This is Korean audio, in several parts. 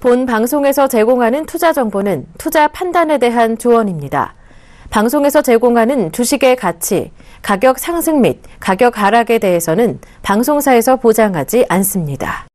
본 방송에서 제공하는 투자 정보는 투자 판단에 대한 조언입니다. 방송에서 제공하는 주식의 가치, 가격 상승 및 가격 하락에 대해서는 방송사에서 보장하지 않습니다.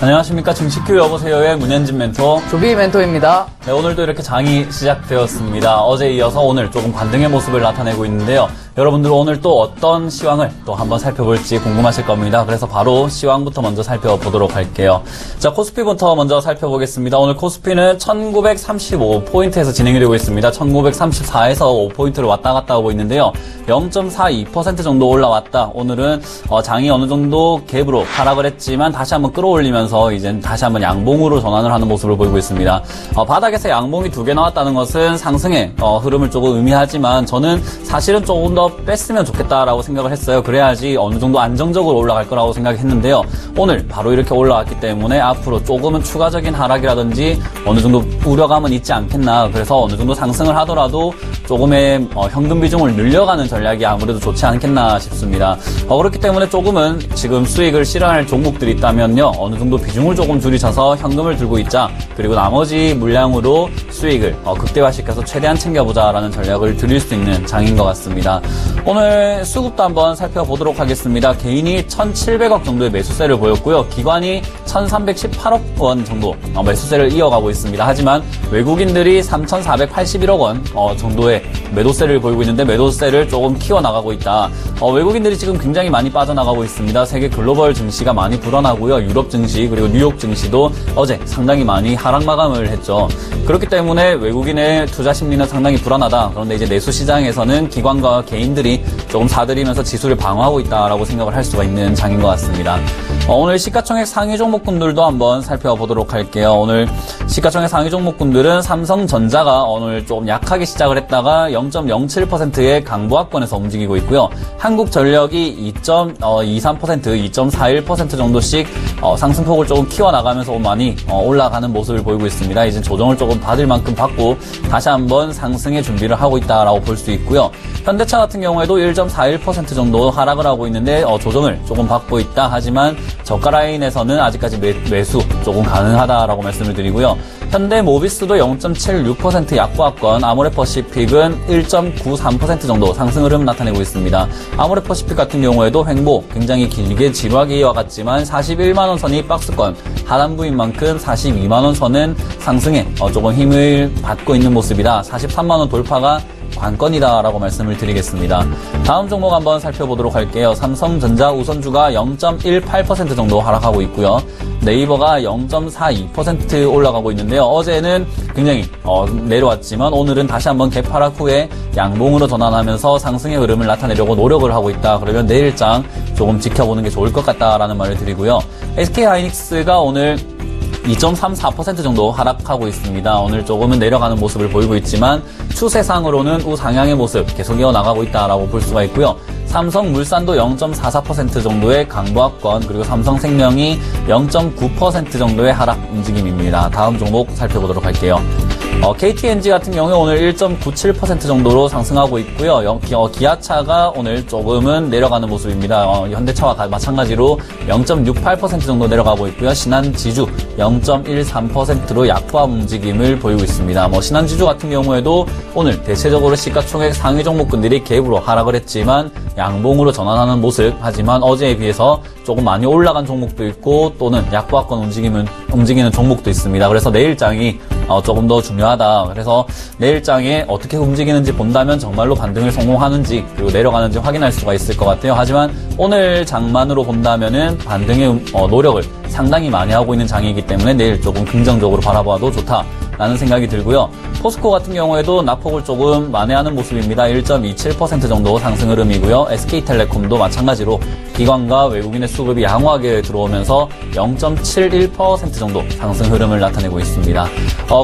안녕하십니까. 증시큐 여보세요의 문현진 멘토, 조비 멘토입니다. 네, 오늘도 이렇게 장이 시작되었습니다. 어제에 이어서 오늘 조금 관등의 모습을 나타내고 있는데요. 여러분들 오늘 또 어떤 시황을 또 한번 살펴볼지 궁금하실 겁니다. 그래서 바로 시황부터 먼저 살펴보도록 할게요. 자, 코스피부터 먼저 살펴보겠습니다. 오늘 코스피는 1935포인트에서 진행이 되고 있습니다. 1934에서 5포인트를 왔다 갔다 하고 있는데요. 0.42% 정도 올라왔다. 오늘은 장이 어느 정도 갭으로 하락을 했지만 다시 한번 끌어올리면서 이제 다시 한번 양봉으로 전환을 하는 모습을 보이고 있습니다. 바닥에서 양봉이 2개 나왔다는 것은 상승의 흐름을 조금 의미하지만 저는 사실은 조금 더 뺐으면 좋겠다라고 생각을 했어요. 그래야지 어느 정도 안정적으로 올라갈 거라고 생각했는데요. 오늘 바로 이렇게 올라왔기 때문에 앞으로 조금은 추가적인 하락이라든지 어느 정도 우려감은 있지 않겠나. 그래서 어느 정도 상승을 하더라도 조금의 현금 비중을 늘려가는 전략이 아무래도 좋지 않겠나 싶습니다. 그렇기 때문에 조금은 지금 수익을 실현할 종목들이 있다면요. 어느 정도 비중을 조금 줄이셔서 현금을 들고 있자. 그리고 나머지 물량으로 수익을 극대화시켜서 최대한 챙겨보자라는 전략을 드릴 수 있는 장인 것 같습니다. 오늘 수급도 한번 살펴보도록 하겠습니다. 개인이 1,700억 정도의 매수세를 보였고요. 기관이 1,318억 원 정도 매수세를 이어가고 있습니다. 하지만 외국인들이 3,481억 원 정도의 매도세를 보이고 있는데 매도세를 조금 키워나가고 있다. 외국인들이 지금 굉장히 많이 빠져나가고 있습니다. 세계 글로벌 증시가 많이 불어나고요. 유럽 증시 그리고 뉴욕 증시도 어제 상당히 많이 하락 마감을 했죠. 그렇기 때문에 외국인의 투자 심리는 상당히 불안하다. 그런데 이제 내수 시장에서는 기관과 개인들이 조금 사들이면서 지수를 방어하고 있다라고 생각을 할 수가 있는 장인 것 같습니다. 오늘 시가총액 상위 종목군들도 한번 살펴보도록 할게요. 오늘 시가총액 상위 종목군들은 삼성전자가 오늘 조금 약하게 시작을 했다가 0.07%의 강보합권에서 움직이고 있고요. 한국전력이 2.23%, 2.41% 정도씩 상승폭을 조금 키워나가면서 많이 올라가는 모습을 보이고 있습니다. 이제 조정을 조금 받을 만큼 받고 다시 한번 상승의 준비를 하고 있다라고 볼 수 있고요. 현대차 같은 경우에도 1.41% 정도 하락을 하고 있는데 조정을 조금 받고 있다. 하지만 저가 라인에서는 아직까지 매수 조금 가능하다라고 말씀을 드리고요. 현대모비스도 0.76% 약보합권, 아모레퍼시픽은 1.93% 정도 상승 흐름 나타내고 있습니다. 아모레퍼시픽 같은 경우에도 횡보 굉장히 길게 지루하게 이어갔지만 41만원 선이 박스권, 하단부인 만큼 42만원 선은 상승에 조금 힘을 받고 있는 모습이다. 43만원 돌파가 관건이다라고 말씀을 드리겠습니다. 다음 종목 한번 살펴보도록 할게요. 삼성전자 우선주가 0.18% 정도 하락하고 있고요. 네이버가 0.42% 올라가고 있는데요. 어제는 굉장히 내려왔지만 오늘은 다시 한번 갭 하락 후에 양봉으로 전환하면서 상승의 흐름을 나타내려고 노력을 하고 있다. 그러면 내일장 조금 지켜보는 게 좋을 것 같다라는 말을 드리고요. SK하이닉스가 오늘 2.34% 정도 하락하고 있습니다. 오늘 조금은 내려가는 모습을 보이고 있지만 추세상으로는 우상향의 모습 계속 이어나가고 있다라고 볼 수가 있고요. 삼성물산도 0.44% 정도의 강보합권, 그리고 삼성생명이 0.9% 정도의 하락 움직임입니다. 다음 종목 살펴보도록 할게요. KTNG 같은 경우에 오늘 1.97% 정도로 상승하고 있고요. 기아차가 오늘 조금은 내려가는 모습입니다. 현대차와 마찬가지로 0.68% 정도 내려가고 있고요. 신한지주 0.13%로 약보합 움직임을 보이고 있습니다. 신한지주 같은 경우에도 오늘 대체적으로 시가총액 상위 종목군들이 갭으로 하락을 했지만 양봉으로 전환하는 모습, 하지만 어제에 비해서 조금 많이 올라간 종목도 있고 또는 약보합권 움직이는 종목도 있습니다. 그래서 내일장이 조금 더 중요하다. 그래서 내일장에 어떻게 움직이는지 본다면 정말로 반등을 성공하는지 그리고 내려가는지 확인할 수가 있을 것 같아요. 하지만 오늘 장만으로 본다면은 반등의 노력을 상당히 많이 하고 있는 장이기 때문에 내일 조금 긍정적으로 바라봐도 좋다라는 생각이 들고요. 포스코 같은 경우에도 낙폭을 조금 만회하는 모습입니다. 1.27% 정도 상승 흐름이고요. SK텔레콤도 마찬가지로 기관과 외국인의 수급이 양호하게 들어오면서 0.71% 정도 상승 흐름을 나타내고 있습니다.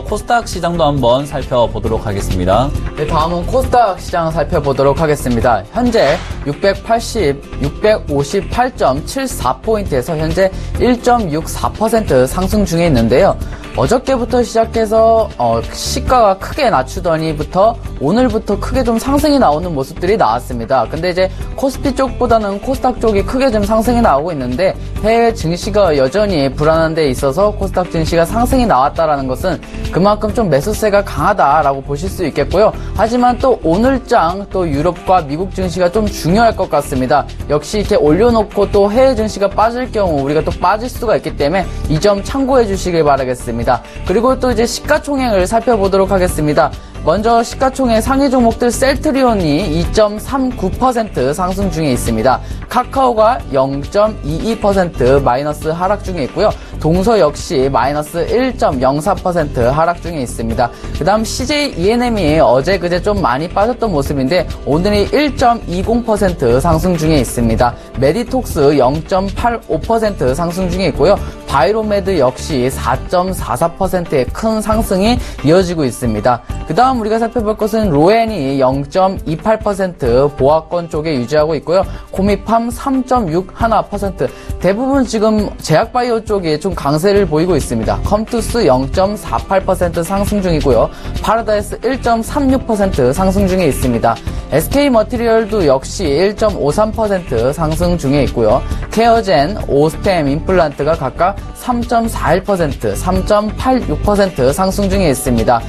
코스닥 시장도 한번 살펴보도록 하겠습니다. 네, 다음은 코스닥 시장 살펴보도록 하겠습니다. 현재 658.74포인트에서 현재 1.64% 상승 중에 있는데요. 어저께부터 시작해서 시가가 크게 낮추더니부터 오늘부터 크게 좀 상승이 나오는 모습들이 나왔습니다. 근데 이제 코스피 쪽보다는 코스닥 쪽이 크게 좀 상승이 나오고 있는데 해외 증시가 여전히 불안한 데 있어서 코스닥 증시가 상승이 나왔다라는 것은 그만큼 좀 매수세가 강하다라고 보실 수 있겠고요. 하지만 또 오늘장 또 유럽과 미국 증시가 좀 중요할 것 같습니다. 역시 이렇게 올려놓고 또 해외 증시가 빠질 경우 우리가 또 빠질 수가 있기 때문에 이 점 참고해 주시길 바라겠습니다. 그리고 또 이제 시가총액을 살펴보도록 하겠습니다. 먼저 시가총액 상위 종목들 셀트리온이 2.39% 상승 중에 있습니다. 카카오가 0.22% 마이너스 하락 중에 있고요. 동서 역시 마이너스 1.04% 하락 중에 있습니다. 그 다음 CJ ENM이 어제 그제 좀 많이 빠졌던 모습인데 오늘이 1.20% 상승 중에 있습니다. 메디톡스 0.85% 상승 중에 있고요. 바이로메드 역시 4.44%의 큰 상승이 이어지고 있습니다. 그 다음 우리가 살펴볼 것은 로엔이 0.28% 보합권 쪽에 유지하고 있고요. 코미팜 3.61%. 대부분 지금 제약바이오 쪽에 좀 강세를 보이고 있습니다. 컴투스 0.48% 상승 중이고요. 파라다이스 1.36% 상승 중에 있습니다. SK머티리얼도 역시 1.53% 상승 중에 있고요. 케어젠, 오스템, 임플란트가 각각 3.41%, 3.86% 상승 중에 있습니다.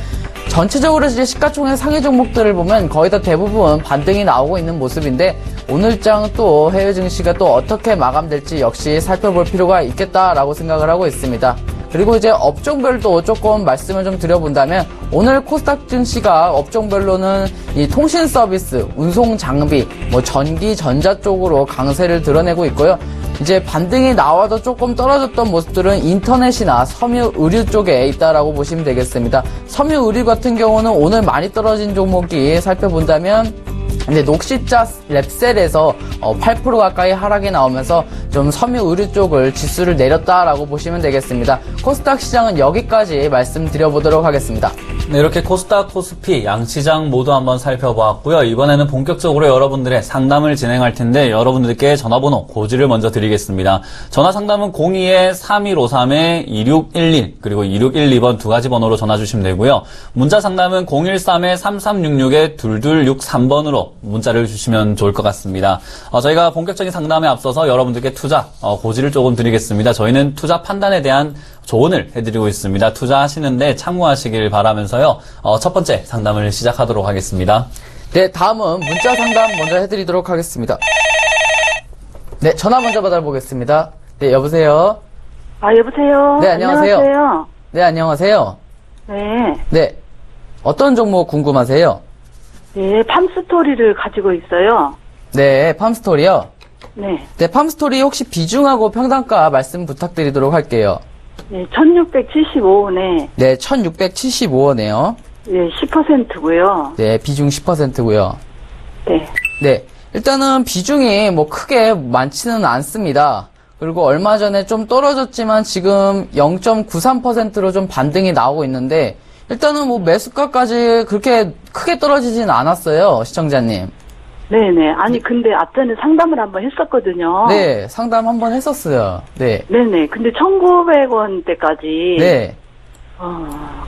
전체적으로 이제 시가총액 상위 종목들을 보면 거의 다 대부분 반등이 나오고 있는 모습인데 오늘장 또 해외 증시가 또 어떻게 마감될지 역시 살펴볼 필요가 있겠다라고 생각을 하고 있습니다. 그리고 이제 업종별도 조금 말씀을 좀 드려본다면 오늘 코스닥 증시가 업종별로는 이 통신 서비스, 운송 장비, 전기, 전자 쪽으로 강세를 드러내고 있고요. 이제 반등이 나와도 조금 떨어졌던 모습들은 인터넷이나 섬유 의류 쪽에 있다라고 보시면 되겠습니다. 섬유 의류 같은 경우는 오늘 많이 떨어진 종목이 살펴본다면 근데 녹시자 랩셀에서 8% 가까이 하락이 나오면서 좀 섬유 의류 쪽을 지수를 내렸다라고 보시면 되겠습니다. 코스닥 시장은 여기까지 말씀드려보도록 하겠습니다. 네, 이렇게 코스닥, 코스피, 양시장 모두 한번 살펴보았고요. 이번에는 본격적으로 여러분들의 상담을 진행할 텐데 여러분들께 전화번호 고지를 먼저 드리겠습니다. 전화 상담은 02-3153-2611 그리고 2612번 두 가지 번호로 전화 주시면 되고요. 문자 상담은 013-3366-2263번으로 문자를 주시면 좋을 것 같습니다. 저희가 본격적인 상담에 앞서서 여러분들께 투자 고지를 조금 드리겠습니다. 저희는 투자 판단에 대한 조언을 해드리고 있습니다. 투자하시는데 참고하시길 바라면서요. 첫 번째 상담을 시작하도록 하겠습니다. 네, 다음은 문자 상담 먼저 해드리도록 하겠습니다. 네, 전화 먼저 받아보겠습니다. 네, 여보세요? 여보세요? 네, 안녕하세요. 안녕하세요. 네, 안녕하세요. 네. 네, 어떤 종목 궁금하세요? 네, 팜스토리를 가지고 있어요. 네, 팜스토리요? 네. 네, 팜스토리 혹시 비중하고 평단가 말씀 부탁드리도록 할게요. 네, 1675원에, 네, 1675원에요. 네, 10%고요. 네, 비중 10%고요. 네. 네, 일단은 비중이 크게 많지는 않습니다. 그리고 얼마 전에 좀 떨어졌지만 지금 0.93%로 좀 반등이 나오고 있는데 일단은 매수가까지 그렇게 크게 떨어지진 않았어요, 시청자님. 네네. 아니, 근데 앞전에 상담을 한번 했었거든요. 네, 상담 한번 했었어요. 네. 네네. 근데 1900원대까지. 네.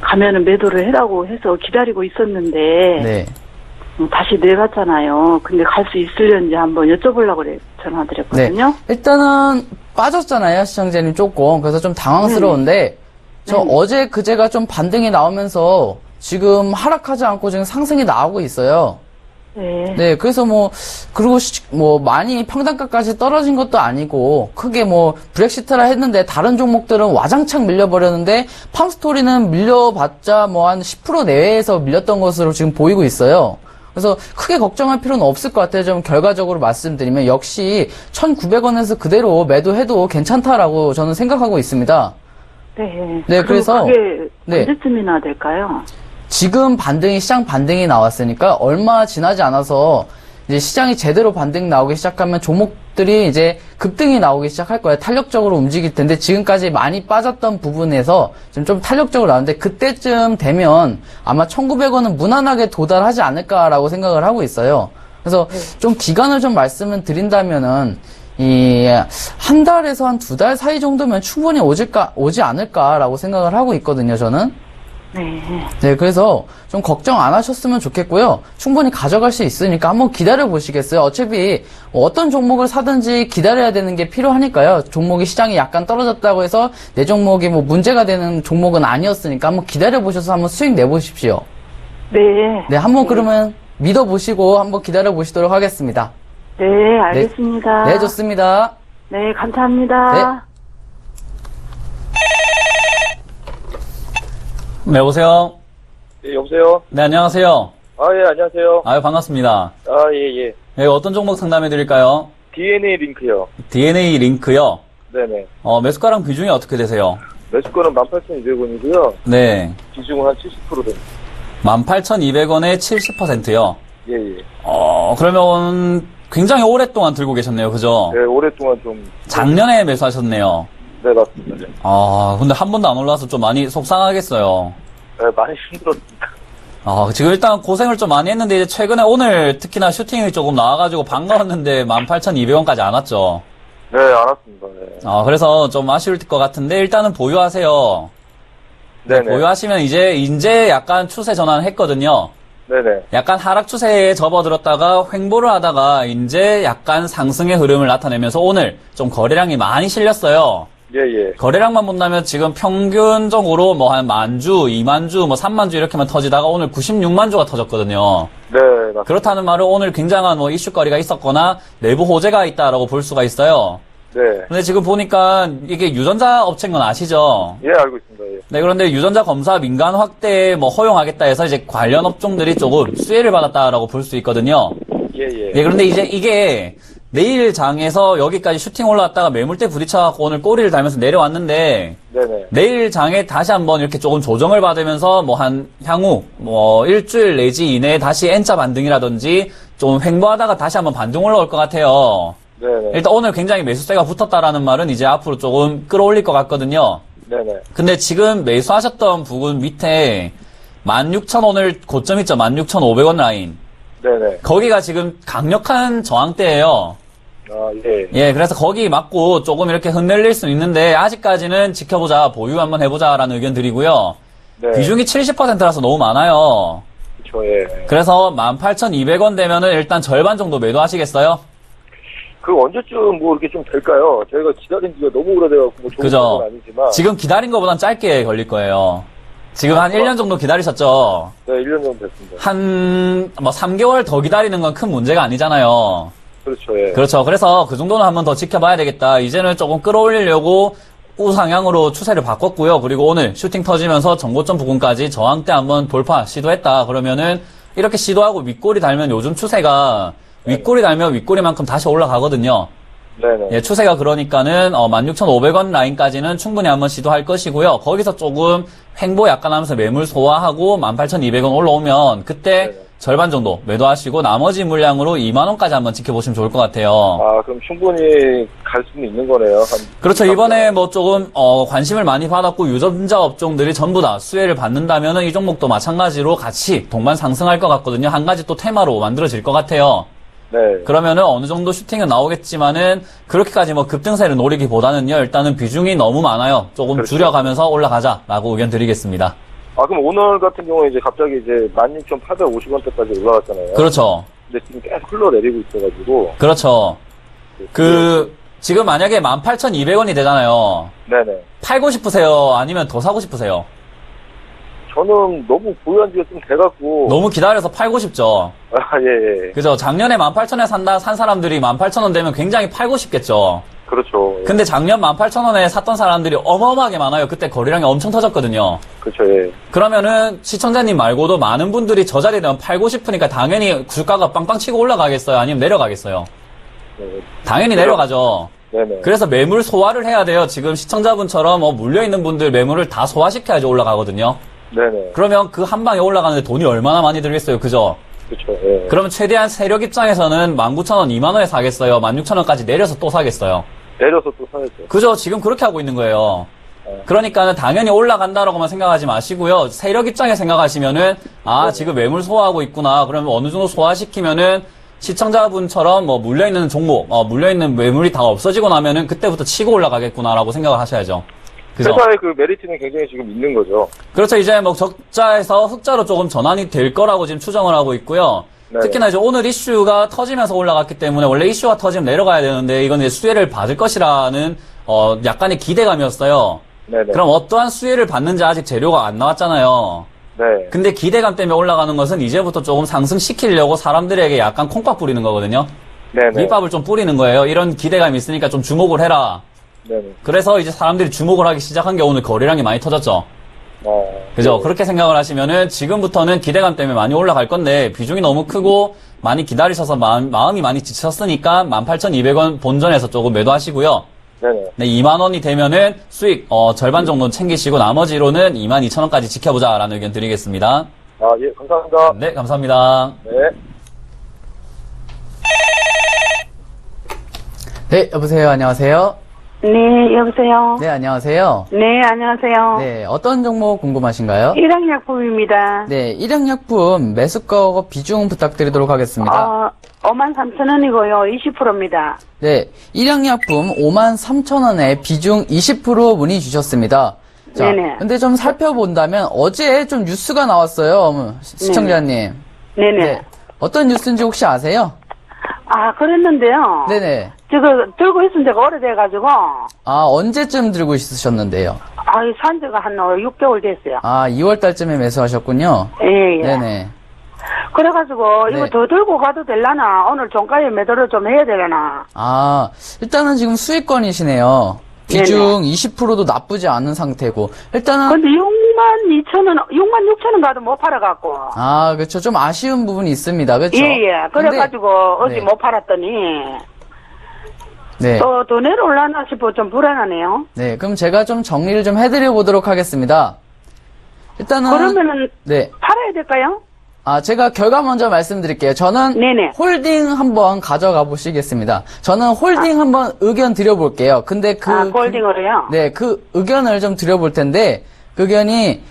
가면은 매도를 해라고 해서 기다리고 있었는데. 네. 다시 내렸잖아요. 근데 갈 수 있으려는지 한번 여쭤보려고 그래 전화드렸거든요. 네. 일단은 빠졌잖아요, 시청자님 조금. 그래서 좀 당황스러운데, 어제 그제가 좀 반등이 나오면서 지금 하락하지 않고 지금 상승이 나오고 있어요. 네. 네, 그래서 그리고 많이 평단가까지 떨어진 것도 아니고, 크게 브렉시트라 했는데, 다른 종목들은 와장창 밀려버렸는데, 팜스토리는 밀려봤자 한 10% 내외에서 밀렸던 것으로 지금 보이고 있어요. 그래서 크게 걱정할 필요는 없을 것 같아요. 좀 결과적으로 말씀드리면, 역시 1,900원에서 그대로 매도해도 괜찮다라고 저는 생각하고 있습니다. 네. 네, 그래서. 그게 네. 언제쯤이나 될까요? 지금 시장 반등이 나왔으니까 얼마 지나지 않아서 이제 시장이 제대로 반등 나오기 시작하면 종목들이 이제 급등이 나오기 시작할 거예요. 탄력적으로 움직일 텐데 지금까지 많이 빠졌던 부분에서 좀 탄력적으로 나오는데 그때쯤 되면 아마 1,900원은 무난하게 도달하지 않을까라고 생각을 하고 있어요. 그래서 좀 기간을 좀 말씀을 드린다면은 한 달에서 한 2달 사이 정도면 충분히 오지 않을까라고 생각을 하고 있거든요, 저는. 네. 네, 그래서 좀 걱정 안 하셨으면 좋겠고요. 충분히 가져갈 수 있으니까 한번 기다려 보시겠어요? 어차피 어떤 종목을 사든지 기다려야 되는 게 필요하니까요. 종목이 시장이 약간 떨어졌다고 해서 내 종목이 뭐 문제가 되는 종목은 아니었으니까 한번 기다려 보셔서 한번 수익 내보십시오. 네. 네, 한번 그러면 믿어보시고 한번 기다려 보시도록 하겠습니다. 네, 알겠습니다. 네, 좋습니다. 네, 감사합니다. 네, 여보세요? 예, 여보세요? 네, 안녕하세요. 아, 예, 안녕하세요. 아유, 반갑습니다. 아, 예, 예. 네, 어떤 종목 상담해 드릴까요? DNA 링크요. DNA 링크요. 네네. 매수가랑 비중이 어떻게 되세요? 매수가는 18,200원이고요. 네. 비중은 한 70% 됩니다. 18,200원에 70%요. 예, 예. 그러면 굉장히 오랫동안 들고 계셨네요. 그죠? 네, 오랫동안 좀. 작년에 매수하셨네요. 네, 맞습니다. 네, 근데 한 번도 안 올라와서 좀 많이 속상하겠어요. 네, 많이 힘들었습니다. 지금 일단 고생을 좀 많이 했는데, 이제 최근에 오늘 특히나 슈팅이 조금 나와가지고 반가웠는데 18,200원까지 안 왔죠. 네, 알았습니다. 네. 그래서 좀 아쉬울 것 같은데, 일단은 보유하세요. 네네. 보유하시면 이제 약간 추세 전환을 했거든요. 네네. 약간 하락 추세에 접어들었다가 횡보를 하다가 이제 약간 상승의 흐름을 나타내면서 오늘 좀 거래량이 많이 실렸어요. 예, 예. 거래량만 본다면 지금 평균적으로 뭐 한 10,000주, 20,000주, 뭐 30,000주 이렇게만 터지다가 오늘 96만 주가 터졌거든요. 네, 맞습니다. 그렇다는 말은 오늘 굉장한 뭐 이슈거리가 있었거나 내부 호재가 있다라고 볼 수가 있어요. 네. 근데 지금 보니까 이게 유전자 업체인 건 아시죠? 예, 알고 있습니다. 예. 네, 그런데 유전자 검사 민간 확대 뭐 허용하겠다 해서 이제 관련 업종들이 조금 수혜를 받았다라고 볼 수 있거든요. 예, 예. 네, 그런데 이제 이게 내일 장에서 여기까지 슈팅 올라왔다가 매물대 부딪혀갖고 오늘 꼬리를 달면서 내려왔는데, 네네. 내일 장에 다시 한번 이렇게 조금 조정을 받으면서 뭐 향후 뭐 일주일 내지 이내에 다시 N자 반등이라든지 좀 횡보하다가 다시 한번 반등 올라올 것 같아요. 네네. 일단 오늘 굉장히 매수세가 붙었다라는 말은 이제 앞으로 조금 끌어올릴 것 같거든요. 네네. 근데 지금 매수하셨던 부분 밑에 16,000 오늘 고점 있죠? 16,500원 라인. 네네. 거기가 지금 강력한 저항대예요. 아, 예. 예, 그래서 거기 맞고 조금 이렇게 흔들릴 수는 있는데 아직까지는 지켜보자, 보유 한번 해보자라는 의견 드리고요. 네. 비중이 70%라서 너무 많아요. 그쵸, 예. 그래서 18,200원 되면은 일단 절반 정도 매도하시겠어요? 그 언제쯤 뭐 이렇게 좀 될까요? 저희가 기다린 지가 너무 오래돼갖고 뭐 좋은 그죠? 건 아니지만. 지금 기다린 것보단 짧게 걸릴 거예요. 지금 한 1년 정도 기다리셨죠? 네, 1년 정도 됐습니다. 한, 3개월 더 기다리는 건 큰 문제가 아니잖아요. 그렇죠, 예. 그렇죠. 그래서 그 정도는 한번 더 지켜봐야 되겠다. 이제는 조금 끌어올리려고 우상향으로 추세를 바꿨고요. 그리고 오늘 슈팅 터지면서 정고점 부근까지 저항대 한번 돌파 시도했다. 그러면은 이렇게 시도하고 윗꼬리 달면 요즘 추세가 윗꼬리 달면 윗꼬리만큼 다시 올라가거든요. 네네. 예, 추세가 그러니까는 16,500원 라인까지는 충분히 한번 시도할 것이고요. 거기서 조금 횡보 약간 하면서 매물 소화하고 18,200원 올라오면 그때 네네. 절반 정도 매도하시고 나머지 물량으로 2만원까지 한번 지켜보시면 좋을 것 같아요. 아, 그럼 충분히 갈 수는 있는 거네요. 그렇죠. 이번에 뭐 조금 관심을 많이 받았고 유전자 업종들이 전부 다 수혜를 받는다면은 이 종목도 마찬가지로 같이 동반 상승할 것 같거든요. 한 가지 또 테마로 만들어질 것 같아요. 네. 그러면은 어느 정도 슈팅은 나오겠지만은 그렇게까지 뭐 급등세를 노리기보다는요. 일단은 비중이 너무 많아요. 조금 그렇죠. 줄여가면서 올라가자라고 의견 드리겠습니다. 아, 그럼 오늘 같은 경우에 이제 갑자기 이제 16,850원대까지 올라갔잖아요. 그렇죠. 근데 지금 계속 흘러내리고 있어가지고. 그렇죠. 지금 만약에 18,200원이 되잖아요. 네네. 팔고 싶으세요? 아니면 더 사고 싶으세요? 저는 너무 보유한 지가 좀 돼갖고. 너무 기다려서 팔고 싶죠. 아, 예, 예. 그죠? 작년에 18,000원에 산 사람들이 18,000원 되면 굉장히 팔고 싶겠죠. 그렇죠. 예. 근데 작년 18,000원에 샀던 사람들이 어마어마하게 많아요. 그때 거래량이 엄청 터졌거든요. 그렇죠, 예. 그러면은 시청자님 말고도 많은 분들이 저 자리에 되면 팔고 싶으니까 당연히 주가가 빵빵 치고 올라가겠어요? 아니면 내려가겠어요? 네. 당연히 내려가죠. 네네. 그래서 매물 소화를 해야 돼요. 지금 시청자분처럼 물려있는 분들 매물을 다 소화시켜야지 올라가거든요. 네네. 그러면 그 한 방에 올라가는데 돈이 얼마나 많이 들겠어요. 그죠? 그렇죠, 예. 그러면 최대한 세력 입장에서는 19,000원, 2만원에 사겠어요? 16,000원까지 내려서 또 사겠어요? 내려서 또 사야죠. 그죠? 지금 그렇게 하고 있는 거예요. 그러니까는 당연히 올라간다라고만 생각하지 마시고요. 세력 입장에 생각하시면은, 지금 매물 소화하고 있구나. 그러면 어느 정도 소화시키면은, 시청자분처럼 뭐 물려있는 종목, 물려있는 매물이 다 없어지고 나면은 그때부터 치고 올라가겠구나라고 생각을 하셔야죠. 그죠? 회사의 그 메리트는 굉장히 지금 있는 거죠. 그렇죠. 이제 뭐 적자에서 흑자로 조금 전환이 될 거라고 지금 추정을 하고 있고요. 네. 특히나 이제 오늘 이슈가 터지면서 올라갔기 때문에 원래 이슈가 터지면 내려가야 되는데 이건 이제 수혜를 받을 것이라는 약간의 기대감이었어요. 네네. 그럼 어떠한 수혜를 받는지 아직 재료가 안 나왔잖아요. 네. 근데 기대감 때문에 올라가는 것은 이제부터 조금 상승시키려고 사람들에게 약간 콩밥 뿌리는 거거든요. 네네. 밑밥을 좀 뿌리는 거예요. 이런 기대감이 있으니까 좀 주목을 해라. 네네. 그래서 이제 사람들이 주목을 하기 시작한 게 오늘 거래량이 많이 터졌죠. 그죠? 네. 그렇게 생각을 하시면은 지금부터는 기대감 때문에 많이 올라갈 건데 비중이 너무 크고 많이 기다리셔서 마음이 많이 지쳤으니까 18,200원 본전에서 조금 매도하시고요. 네네. 네, 2만 원이 되면은 수익 절반 정도는 챙기시고 나머지로는 22,000원까지 지켜보자라는 의견 드리겠습니다. 예, 감사합니다. 네, 감사합니다. 네. 네, 여보세요. 안녕하세요. 네, 여보세요. 네, 안녕하세요. 네, 안녕하세요. 네, 어떤 종목 궁금하신가요? 일양약품입니다. 네, 일양약품 매수가 비중 부탁드리도록 하겠습니다. 53,000원이고요. 20%입니다. 네, 일양약품 53,000원에 비중 20% 문의 주셨습니다. 자, 네네. 근데 좀 살펴본다면 어제 좀 뉴스가 나왔어요. 시청자님. 네네. 네. 어떤 뉴스인지 혹시 아세요? 그랬는데요. 네네. 저거 들고 있은 지가 오래돼가지고, 언제쯤 들고 있으셨는데요? 산 지가 한 6개월 됐어요. 2월 달쯤에 매수하셨군요. 예. 네네. 그래가지고, 네. 이거 더 들고 가도 되려나? 오늘 종가에 매도를 좀 해야 되려나? 일단은 지금 수익권이시네요. 비중 20%도 나쁘지 않은 상태고. 일단은, 근데 62,000원, 66,000원 가도 못 팔아갖고. 그렇죠. 좀 아쉬운 부분이 있습니다. 그렇죠. 예. 그래가지고, 어제 네. 못 팔았더니, 네. 또 더 내려올라나 싶어 좀 불안하네요. 네, 그럼 제가 좀 정리를 좀 해드려 보도록 하겠습니다. 일단은. 그러면은, 네. 팔아야 될까요? 제가 결과 먼저 말씀드릴게요. 저는 네네. 홀딩 한번 가져가 보시겠습니다. 저는 홀딩 한번 의견 드려볼게요. 근데 홀딩으로요? 네, 그 의견을 좀 드려볼 텐데, 그 의견이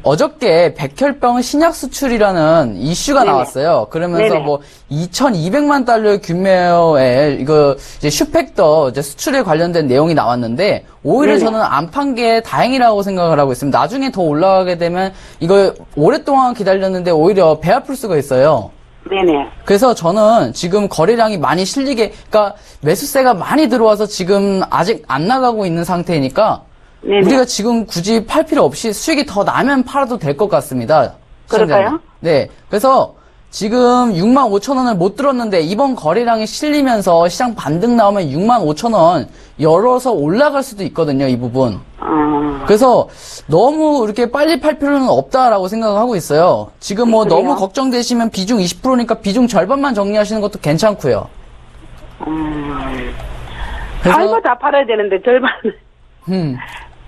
어저께 백혈병 신약 수출이라는 이슈가 네네. 나왔어요. 그러면서 네네. 2,200만 달러 규모의 이제 슈팩터 이제 수출에 관련된 내용이 나왔는데 오히려 네네. 저는 안 판 게 다행이라고 생각을 하고 있습니다. 나중에 더 올라가게 되면 이거 오랫동안 기다렸는데 오히려 배 아플 수가 있어요. 네네. 그래서 저는 지금 거래량이 많이 실리게, 그러니까 매수세가 많이 들어와서 지금 아직 안 나가고 있는 상태니까 네네. 우리가 지금 굳이 팔 필요 없이 수익이 더 나면 팔아도 될 것 같습니다. 그럴까요? 시청자님. 네. 그래서 지금 65,000원을 못 들었는데 이번 거래량이 실리면서 시장 반등 나오면 65,000원 열어서 올라갈 수도 있거든요, 이 부분. 그래서 너무 이렇게 빨리 팔 필요는 없다라고 생각을 하고 있어요. 지금 그래요? 너무 걱정되시면 비중 20%니까 비중 절반만 정리하시는 것도 괜찮고요. 팔고 다 팔아야 되는데 절반.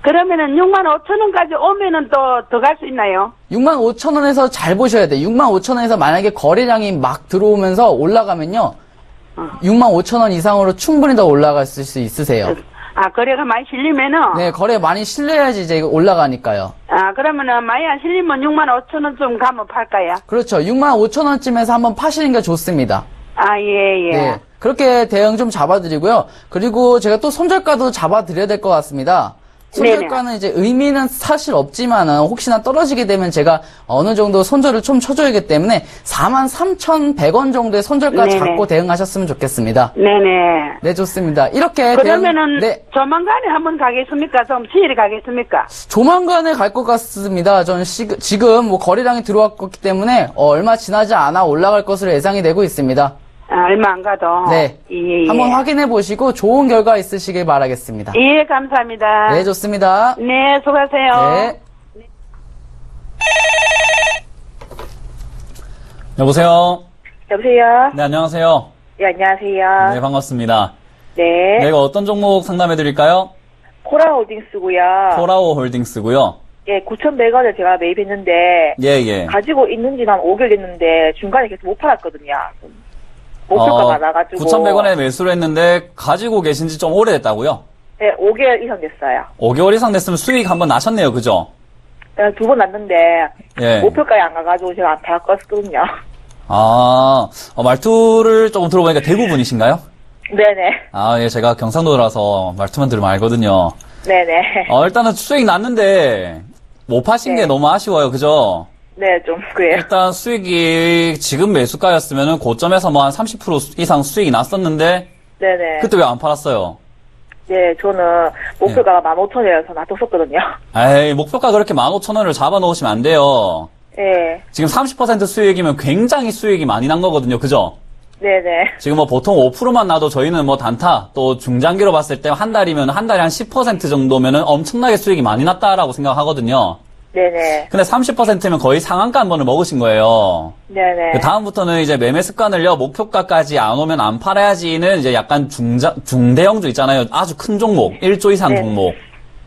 그러면은 65,000원까지 오면은 또 더 갈 수 있나요? 65,000원에서 잘 보셔야 돼요. 65,000원에서 만약에 거래량이 막 들어오면서 올라가면요. 65,000원 이상으로 충분히 더 올라갈 수 있으세요. 거래가 많이 실리면은? 네, 거래 많이 실려야지 이제 올라가니까요. 그러면은 많이 안 실리면 65,000원쯤 가면 팔까요? 그렇죠. 65,000원쯤에서 한번 파시는 게 좋습니다. 예. 네. 그렇게 대응 좀 잡아드리고요. 그리고 제가 또 손절가도 잡아드려야 될 것 같습니다. 손절가는 이제 의미는 사실 없지만은 혹시나 떨어지게 되면 제가 어느 정도 손절을 좀 쳐줘야기 때문에 43,100원 정도의 손절가 네네. 잡고 대응하셨으면 좋겠습니다. 네네. 네, 좋습니다. 이렇게 그러면은 네, 조만간에 한번 가겠습니까? 좀 시일에 가겠습니까? 조만간에 갈 것 같습니다. 저는 지금 거래량이 들어왔기 때문에 얼마 지나지 않아 올라갈 것으로 예상이 되고 있습니다. 얼마 안 가도. 네. 예. 한번 확인해 보시고 좋은 결과 있으시길 바라겠습니다. 예, 감사합니다. 네, 좋습니다. 네, 수고하세요. 네. 여보세요? 여보세요? 네, 안녕하세요. 예, 안녕하세요. 네, 반갑습니다. 네. 네, 이거 어떤 종목 상담해 드릴까요? 코라홀딩스고요. 코라오 홀딩스고요. 예, 9,100원을 제가 매입했는데 예. 가지고 있는지는 한 5개월 됐는데 중간에 계속 못 팔았거든요. 목표가 많아가지고. 9,100원에 매수를 했는데 가지고 계신 지 좀 오래됐다고요? 예, 5개월 이상 됐어요. 5개월 이상 됐으면 수익 한번 나셨네요, 그죠? 2번 났는데 예. 목표가에 안 가가지고 제가 다 껐거든요. 말투를 조금 들어보니까 대구 분이신가요? 네네. 예, 제가 경상도라서 말투만 들으면 알거든요. 네네. 일단은 수익 났는데 못 파신 게 너무 아쉬워요. 그죠? 네, 좀 그래요. 일단 수익이 지금 매수가였으면은 고점에서 뭐 한 30% 이상 수익이 났었는데 네네. 그때 왜 안 팔았어요? 네, 저는 목표가가 15,000원이라서 놔뒀었거든요. 에이, 목표가 그렇게 15,000원을 잡아 놓으시면 안 돼요. 네. 지금 30% 수익이면 굉장히 수익이 많이 난 거거든요. 그죠? 네네. 지금 뭐 보통 5%만 나도 저희는 뭐 단타 또 중장기로 봤을 때 한 달이면 한 달에 한 10% 정도면은 엄청나게 수익이 많이 났다라고 생각하거든요. 네네. 근데 30%면 거의 상한가 한 번을 먹으신 거예요. 네네. 다음부터는 이제 매매 습관을요, 목표가까지 안 오면 안 팔아야지는 이제 약간 중대형주 있잖아요. 아주 큰 종목, 1조 이상 네. 종목.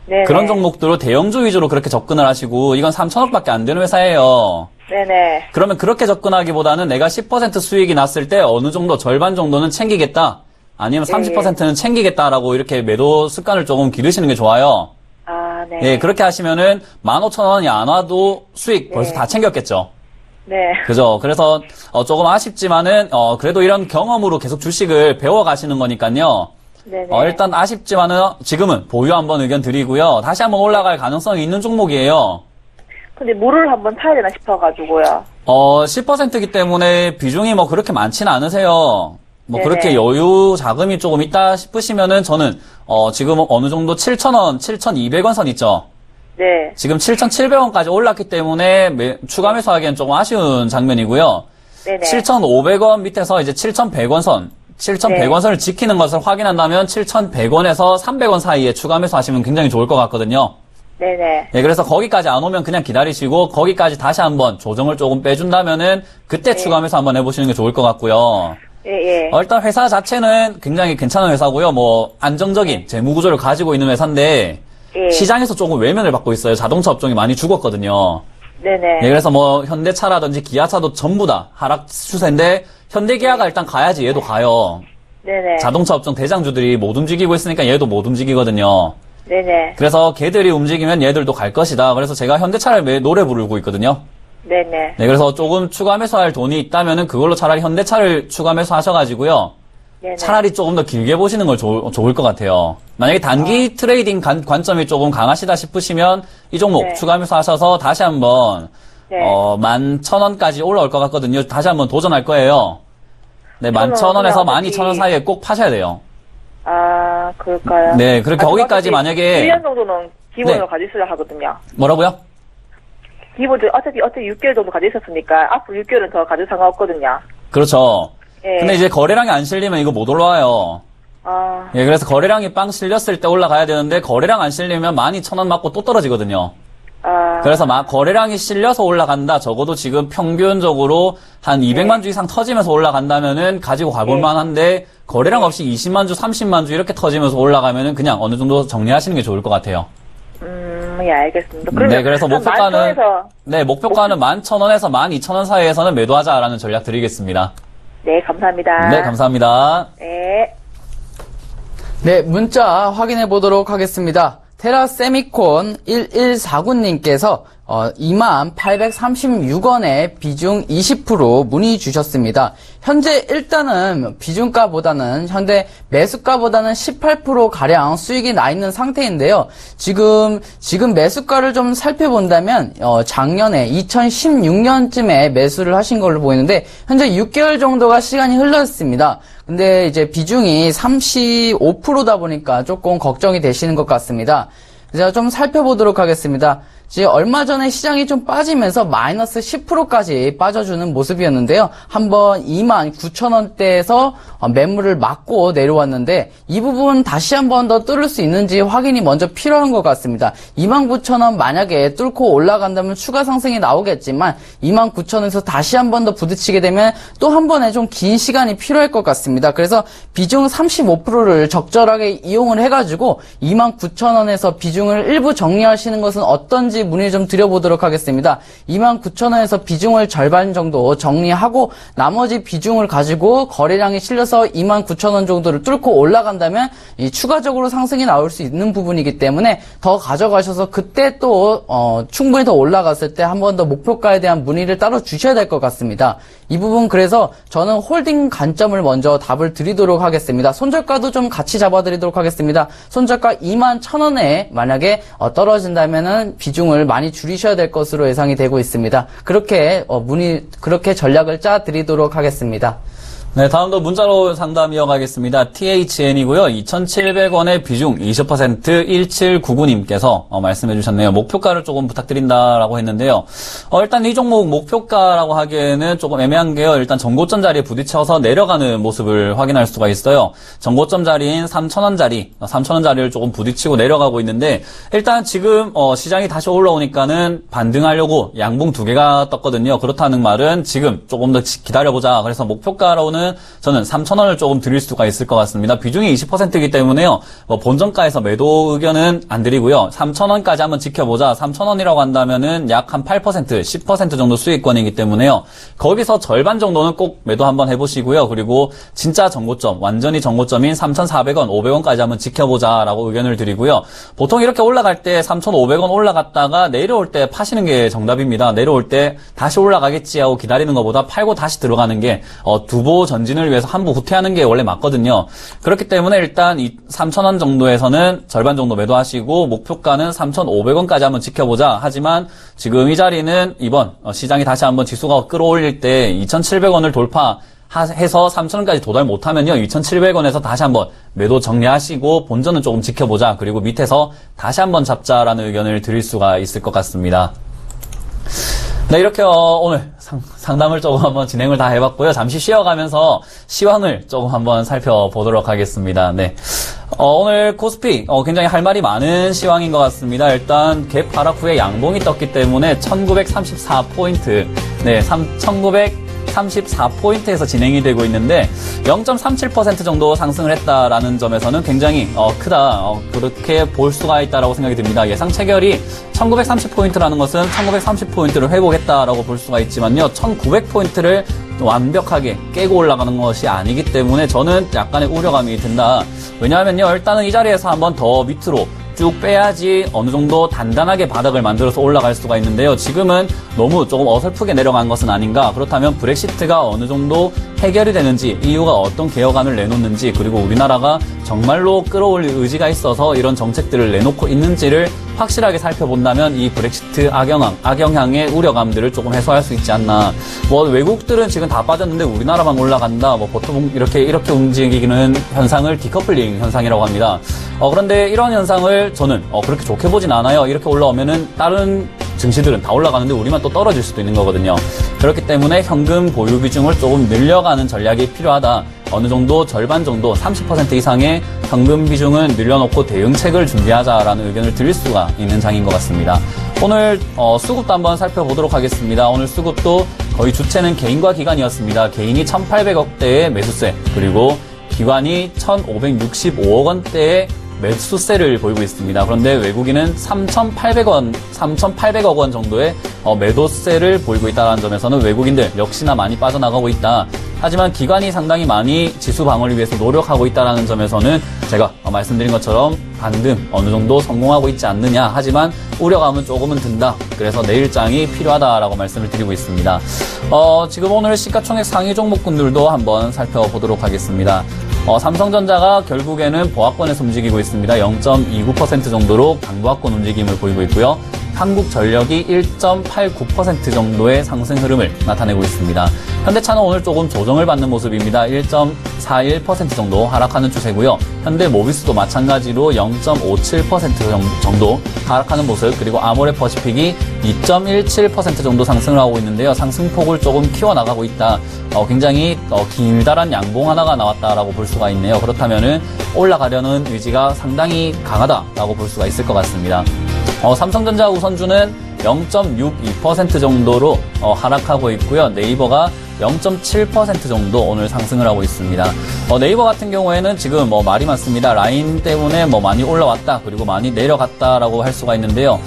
네네. 그런 종목들로 대형주 위주로 그렇게 접근을 하시고, 이건 3천억밖에 안 되는 회사예요. 네네. 그러면 그렇게 접근하기보다는 내가 10% 수익이 났을 때 어느 정도 절반 정도는 챙기겠다. 아니면 30%는 챙기겠다라고 이렇게 매도 습관을 조금 기르시는 게 좋아요. 네. 예, 그렇게 하시면은 15,000원이 안 와도 수익 벌써 다 챙겼겠죠. 네. 그죠? 그래서 조금 아쉽지만은 그래도 이런 경험으로 계속 주식을 배워 가시는 거니까요. 네네. 일단 아쉽지만은 지금은 보유 한번 의견 드리고요. 다시 한번 올라갈 가능성이 있는 종목이에요. 근데 물을 한번 타야 되나 싶어가지고요. 10%이기 때문에 비중이 뭐 그렇게 많지는 않으세요. 뭐 네네. 그렇게 여유 자금이 조금 있다 싶으시면은 저는 지금 어느 정도 7,000원, 7,200원 선 있죠. 네. 지금 7,700원까지 올랐기 때문에 추가 매수하기엔 조금 아쉬운 장면이고요. 네네. 7,500원 밑에서 이제 7,100원 선, 7,100원 선을 지키는 것을 확인한다면 7,100원에서 300원 사이에 추가 매수하시면 굉장히 좋을 것 같거든요. 네네. 예, 그래서 거기까지 안 오면 그냥 기다리시고 거기까지 다시 한번 조정을 조금 빼준다면은 그때 추가 매수 한번 해보시는 게 좋을 것 같고요. 예. 일단 회사 자체는 굉장히 괜찮은 회사고요. 뭐 안정적인 재무 구조를 가지고 있는 회사인데 예. 시장에서 조금 외면을 받고 있어요. 자동차 업종이 많이 죽었거든요. 네네. 예, 그래서 뭐 현대차라든지 기아차도 전부 다 하락 추세인데 현대기아가 일단 가야지 얘도 가요. 네네. 자동차 업종 대장주들이 못 움직이고 있으니까 얘도 못 움직이거든요. 네네. 그래서 걔들이 움직이면 얘들도 갈 것이다. 그래서 제가 현대차를 매일 노래 부르고 있거든요. 네네. 네, 그래서 조금 추가 매수할 돈이 있다면은 그걸로 차라리 현대차를 추가 매수하셔가지고요. 네네. 차라리 조금 더 길게 보시는 걸 좋을 것 같아요. 만약에 단기 트레이딩 관점이 조금 강하시다 싶으시면 이 종목 네. 추가 매수하셔서 다시 한번 네. 11,000원까지 올라올 것 같거든요. 다시 한번 도전할 거예요. 네, 11,000원에서 12,000원 사이에 꼭 파셔야 돼요. 그럴까요? 네, 그렇게 거기까지 만약에 1년 정도는 기본으로 네. 가지고 있어야 하거든요. 뭐라고요? 기본적으로 어차피 6개월 정도 가지고 있었으니까 앞으로 6개월은 더 가지고 상관없거든요. 그렇죠. 예. 근데 이제 거래량이 안 실리면 이거 못 올라와요. 예, 그래서 거래량이 빵 실렸을 때 올라가야 되는데 거래량 안 실리면 12,000원 맞고 또 떨어지거든요. 그래서 거래량이 실려서 올라간다. 적어도 지금 평균적으로 한 200만 주 이상 터지면서 올라간다면은 가지고 가볼 만한데 거래량 없이 20만 주, 30만 주 이렇게 터지면서 올라가면은 그냥 어느 정도 정리하시는 게 좋을 것 같아요. 예, 알겠습니다. 그러면 네, 그래서 목표가는 11,000원에서 네, 목표가는 11,000원에서 12,000원 사이에서는 매도하자라는 전략 드리겠습니다. 네, 감사합니다. 네, 감사합니다. 네. 네, 문자 확인해 보도록 하겠습니다. 테라세미콘 1149님께서 2836원에 비중 20% 문의 주셨습니다. 현재 일단은 비중가보다는 현재 매수가보다는 18%가량 수익이 나 있는 상태인데요. 지금 매수가를 좀 살펴본다면 작년에 2016년쯤에 매수를 하신 걸로 보이는데 현재 6개월 정도가 시간이 흘렀습니다. 근데 이제 비중이 35%다 보니까 조금 걱정이 되시는 것 같습니다. 제가 좀 살펴보도록 하겠습니다. 지금 얼마 전에 시장이 좀 빠지면서 마이너스 10%까지 빠져주는 모습이었는데요. 한번 29,000원대에서 매물을 맞고 내려왔는데 이 부분 다시 한번 더 뚫을 수 있는지 확인이 먼저 필요한 것 같습니다. 29,000원 만약에 뚫고 올라간다면 추가 상승이 나오겠지만 29,000원에서 다시 한번 더 부딪히게 되면 또 한 번에 좀 긴 시간이 필요할 것 같습니다. 그래서 비중 35%를 적절하게 이용을 해가지고 29,000원에서 비중을 일부 정리하시는 것은 어떤지 가지 문의 좀 드려보도록 하겠습니다. 29,000원에서 비중을 절반 정도 정리하고 나머지 비중을 가지고 거래량이 실려서 29,000원 정도를 뚫고 올라간다면 이 추가적으로 상승이 나올 수 있는 부분이기 때문에 더 가져가셔서 그때 또 충분히 더 올라갔을 때 한 번 더 목표가에 대한 문의를 따로 주셔야 될 것 같습니다. 이 부분 그래서 저는 홀딩 관점을 먼저 답을 드리도록 하겠습니다. 손절가도 좀 같이 잡아드리도록 하겠습니다. 손절가 21,000원에 만약에 떨어진다면은 비중을 많이 줄이셔야 될 것으로 예상이 되고 있습니다. 그렇게 그렇게 전략을 짜 드리도록 하겠습니다. 네, 다음도 문자로 상담 이어가겠습니다. THN이고요. 2,700원의 비중 20% 1799님께서 말씀해 주셨네요. 목표가를 조금 부탁드린다라고 했는데요. 일단 이 종목 목표가라고 하기에는 조금 애매한 게요. 일단 전고점 자리에 부딪혀서 내려가는 모습을 확인할 수가 있어요. 전고점 자리인 3,000원 자리를 조금 부딪히고 내려가고 있는데 일단 지금 시장이 다시 올라오니까는 반등하려고 양봉 두 개가 떴거든요. 그렇다는 말은 지금 조금 더 기다려보자. 그래서 목표가로는 저는 3,000원을 조금 드릴 수가 있을 것 같습니다. 비중이 20%이기 때문에요. 본전가에서 매도 의견은 안 드리고요. 3,000원까지 한번 지켜보자. 3,000원이라고 한다면은 약 한 8%, 10% 정도 수익권이기 때문에요. 거기서 절반 정도는 꼭 매도 한번 해보시고요. 그리고 진짜 정고점, 완전히 정고점인 3,400원, 500원까지 한번 지켜보자라고 의견을 드리고요. 보통 이렇게 올라갈 때 3,500원 올라갔다가 내려올 때 파시는 게 정답입니다. 내려올 때 다시 올라가겠지 하고 기다리는 것보다 팔고 다시 들어가는 게 두보 전진을 위해서 한부 후퇴하는 게 원래 맞거든요. 그렇기 때문에 일단 3,000원 정도에서는 절반 정도 매도하시고 목표가는 3,500원까지 한번 지켜보자. 하지만 지금 이 자리는 이번 시장이 다시 한번 지수가 끌어올릴 때 2,700원을 돌파해서 3,000원까지 도달 못하면요. 2,700원에서 다시 한번 매도 정리하시고 본전은 조금 지켜보자. 그리고 밑에서 다시 한번 잡자라는 의견을 드릴 수가 있을 것 같습니다. 네, 이렇게 오늘 상담을 조금 한번 진행을 다 해봤고요. 잠시 쉬어가면서 시황을 조금 한번 살펴보도록 하겠습니다. 네, 오늘 코스피 굉장히 할 말이 많은 시황인 것 같습니다. 일단 갭 하락 후에 양봉이 떴기 때문에 1934포인트, 네, 1934포인트에서 진행이 되고 있는데 0.37% 정도 상승을 했다라는 점에서는 굉장히 크다, 그렇게 볼 수가 있다라고 생각이 듭니다. 예상 체결이 1930포인트라는 것은 1930포인트를 회복했다라고 볼 수가 있지만요. 1900포인트를 완벽하게 깨고 올라가는 것이 아니기 때문에 저는 약간의 우려감이 든다. 왜냐하면요. 일단은 이 자리에서 한번 더 밑으로 쭉 빼야지 어느 정도 단단하게 바닥을 만들어서 올라갈 수가 있는데요. 지금은 너무 조금 어설프게 내려간 것은 아닌가. 그렇다면 브렉시트가 어느 정도 해결이 되는지, EU가 어떤 개혁안을 내놓는지, 그리고 우리나라가 정말로 끌어올릴 의지가 있어서 이런 정책들을 내놓고 있는지를 확실하게 살펴본다면 이 브렉시트 악영향의 우려감들을 조금 해소할 수 있지 않나. 외국들은 지금 다 빠졌는데 우리나라만 올라간다. 보통 이렇게 움직이는 현상을 디커플링 현상이라고 합니다. 그런데 이런 현상을 저는 그렇게 좋게 보진 않아요. 이렇게 올라오면은 다른 증시들은 다 올라가는데 우리만 또 떨어질 수도 있는 거거든요. 그렇기 때문에 현금 보유 비중을 조금 늘려가는 전략이 필요하다. 어느 정도 절반 정도 30% 이상의 현금 비중은 늘려놓고 대응책을 준비하자라는 의견을 드릴 수가 있는 장인 것 같습니다. 오늘 수급도 한번 살펴보도록 하겠습니다. 오늘 수급도 거의 주체는 개인과 기관이었습니다. 개인이 1,800억대의 매수세, 그리고 기관이 1,565억 원대의 매수세를 보이고 있습니다. 그런데 외국인은 3,800억 원 정도의 매도세를 보이고 있다는 점에서는 외국인들 역시나 많이 빠져나가고 있다. 하지만 기관이 상당히 많이 지수 방어를 위해서 노력하고 있다는 점에서는 제가 말씀드린 것처럼 반등 어느 정도 성공하고 있지 않느냐. 하지만 우려감은 조금은 든다. 그래서 내일장이 필요하다라고 말씀을 드리고 있습니다. 지금 오늘 시가총액 상위 종목군들도 한번 살펴보도록 하겠습니다. 삼성전자가 결국에는 보합권에서 움직이고 있습니다. 0.29% 정도로 강보합권 움직임을 보이고 있고요. 한국전력이 1.89% 정도의 상승 흐름을 나타내고 있습니다. 현대차는 오늘 조금 조정을 받는 모습입니다. 1.41% 정도 하락하는 추세고요. 현대모비스도 마찬가지로 0.57% 정도 하락하는 모습, 그리고 아모레퍼시픽이 2.17% 정도 상승을 하고 있는데요. 상승폭을 조금 키워나가고 있다. 굉장히 길다란 양봉 하나가 나왔다라고 볼 수가 있네요. 그렇다면은 올라가려는 의지가 상당히 강하다라고 볼 수가 있을 것 같습니다. 삼성전자 우선주는 0.62% 정도로 하락하고 있고요. 네이버가 0.7% 정도 오늘 상승을 하고 있습니다. 네이버 같은 경우에는 지금 말이 많습니다. 라인 때문에 많이 올라왔다, 그리고 많이 내려갔다라고 할 수가 있는데요.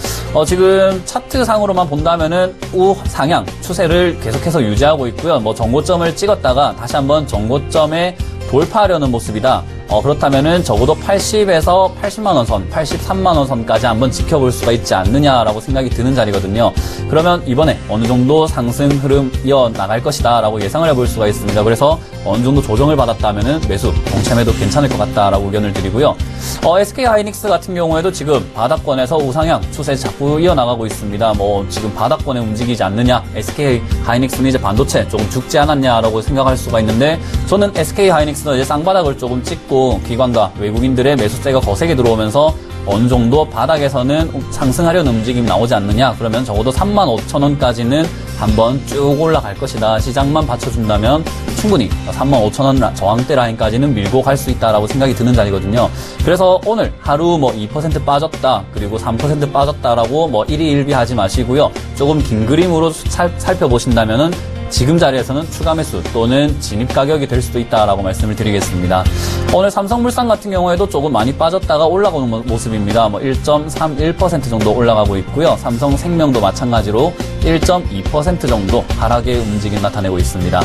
지금 차트상으로만 본다면은 우상향 추세를 계속해서 유지하고 있고요. 정고점을 찍었다가 다시 한번 정고점에 돌파하려는 모습이다. 그렇다면은 적어도 80에서 80만원 선, 83만원 선까지 한번 지켜볼 수가 있지 않느냐라고 생각이 드는 자리거든요. 그러면 이번에 어느 정도 상승 흐름 이어나갈 것이다 라고 예상을 해볼 수가 있습니다. 그래서 어느 정도 조정을 받았다면은 매수, 동참해도 괜찮을 것 같다라고 의견을 드리고요. SK 하이닉스 같은 경우에도 지금 바닥권에서 우상향 추세 자꾸 이어나가고 있습니다. 지금 바닥권에 움직이지 않느냐, SK 하이닉스는 이제 반도체 조금 죽지 않았냐라고 생각할 수가 있는데, 저는 SK 하이닉스는 이제 쌍바닥을 조금 찍고 기관과 외국인들의 매수세가 거세게 들어오면서 어느 정도 바닥에서는 상승하려는 움직임이 나오지 않느냐, 그러면 적어도 35,000원까지는 한번 쭉 올라갈 것이다. 시장만 받쳐준다면 충분히 35,000원 저항대 라인까지는 밀고 갈 수 있다라고 생각이 드는 자리거든요. 그래서 오늘 하루 2% 빠졌다, 그리고 3% 빠졌다라고 일희일비하지 마시고요. 조금 긴 그림으로 살펴보신다면은 지금 자리에서는 추가 매수 또는 진입 가격이 될 수도 있다라고 말씀을 드리겠습니다. 오늘 삼성물산 같은 경우에도 조금 많이 빠졌다가 올라오는 모습입니다. 1.31% 정도 올라가고 있고요. 삼성생명도 마찬가지로 1.2% 정도 하락의 움직임 나타내고 있습니다.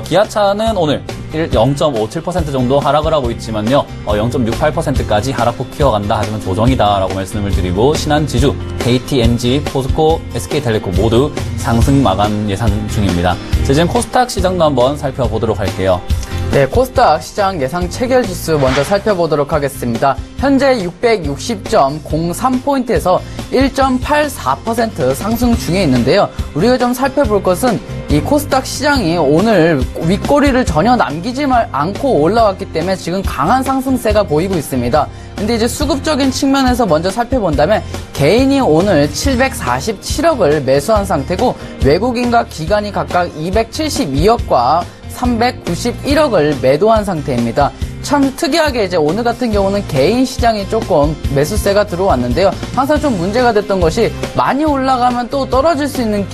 기아차는 오늘 0.57% 정도 하락을 하고 있지만요. 0.68%까지 하락폭 키워간다 하지만 조정이다라고 말씀을 드리고, 신한지주, KTNG, 포스코, SK텔레콤 모두 상승 마감 예상 중입니다. 지금 코스닥 시장도 한번 살펴보도록 할게요. 네, 코스닥 시장 예상 체결 지수 먼저 살펴보도록 하겠습니다. 현재 660.03포인트에서 1.84% 상승 중에 있는데요. 우리가 좀 살펴볼 것은 이 코스닥 시장이 오늘 윗꼬리를 전혀 남기지 않고 올라왔기 때문에 지금 강한 상승세가 보이고 있습니다. 근데 이제 수급적인 측면에서 먼저 살펴본다면 개인이 오늘 747억을 매수한 상태고, 외국인과 기관이 각각 272억과 391억을 매도한 상태입니다. 참 특이하게 이제 오늘 같은 경우는 개인 시장이 조금 매수세가 들어왔는데요. 항상 좀 문제가 됐던 것이 많이 올라가면 또 떨어질 수 있는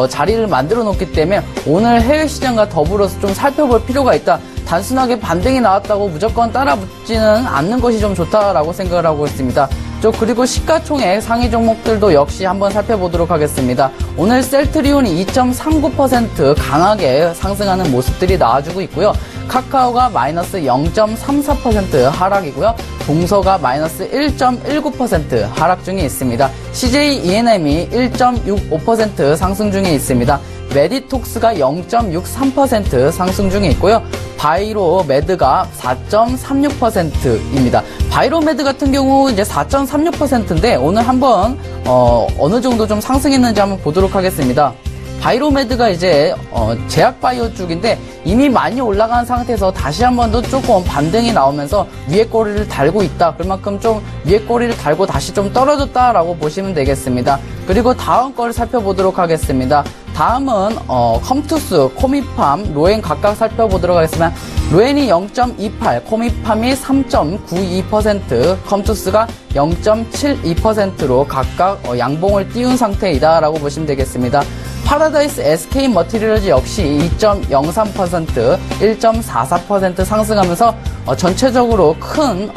자리를 만들어 놓기 때문에 오늘 해외 시장과 더불어서 좀 살펴볼 필요가 있다. 단순하게 반등이 나왔다고 무조건 따라붙지는 않는 것이 좀 좋다라고 생각을 하고 있습니다. 그리고 시가총액 상위 종목들도 역시 한번 살펴보도록 하겠습니다. 오늘 셀트리온이 2.39% 강하게 상승하는 모습들이 나와주고 있고요. 카카오가 마이너스 0.34% 하락이고요. 동서가 마이너스 1.19% 하락 중에 있습니다. CJ ENM이 1.65% 상승 중에 있습니다. 메디톡스가 0.63% 상승 중에 있고요. 바이로메드가 4.36%입니다. 바이로메드 같은 경우 이제 4.36%인데 오늘 한번 어느 정도 좀 상승했는지 한번 보도록 하겠습니다. 바이로메드가 이제 제약바이오 쪽인데 이미 많이 올라간 상태에서 다시 한 번 더 조금 반등이 나오면서 위에 꼬리를 달고 있다. 그만큼 좀 위에 꼬리를 달고 다시 좀 떨어졌다라고 보시면 되겠습니다. 그리고 다음 거를 살펴보도록 하겠습니다. 다음은 컴투스, 코미팜, 로엔 각각 살펴보도록 하겠습니다. 로엔이 0.28, 코미팜이 3.92%, 컴투스가 0.72%로 각각 양봉을 띄운 상태이다라고 보시면 되겠습니다. 파라다이스 SK 머티리얼즈 역시 2.03%, 1.44% 상승하면서 전체적으로 큰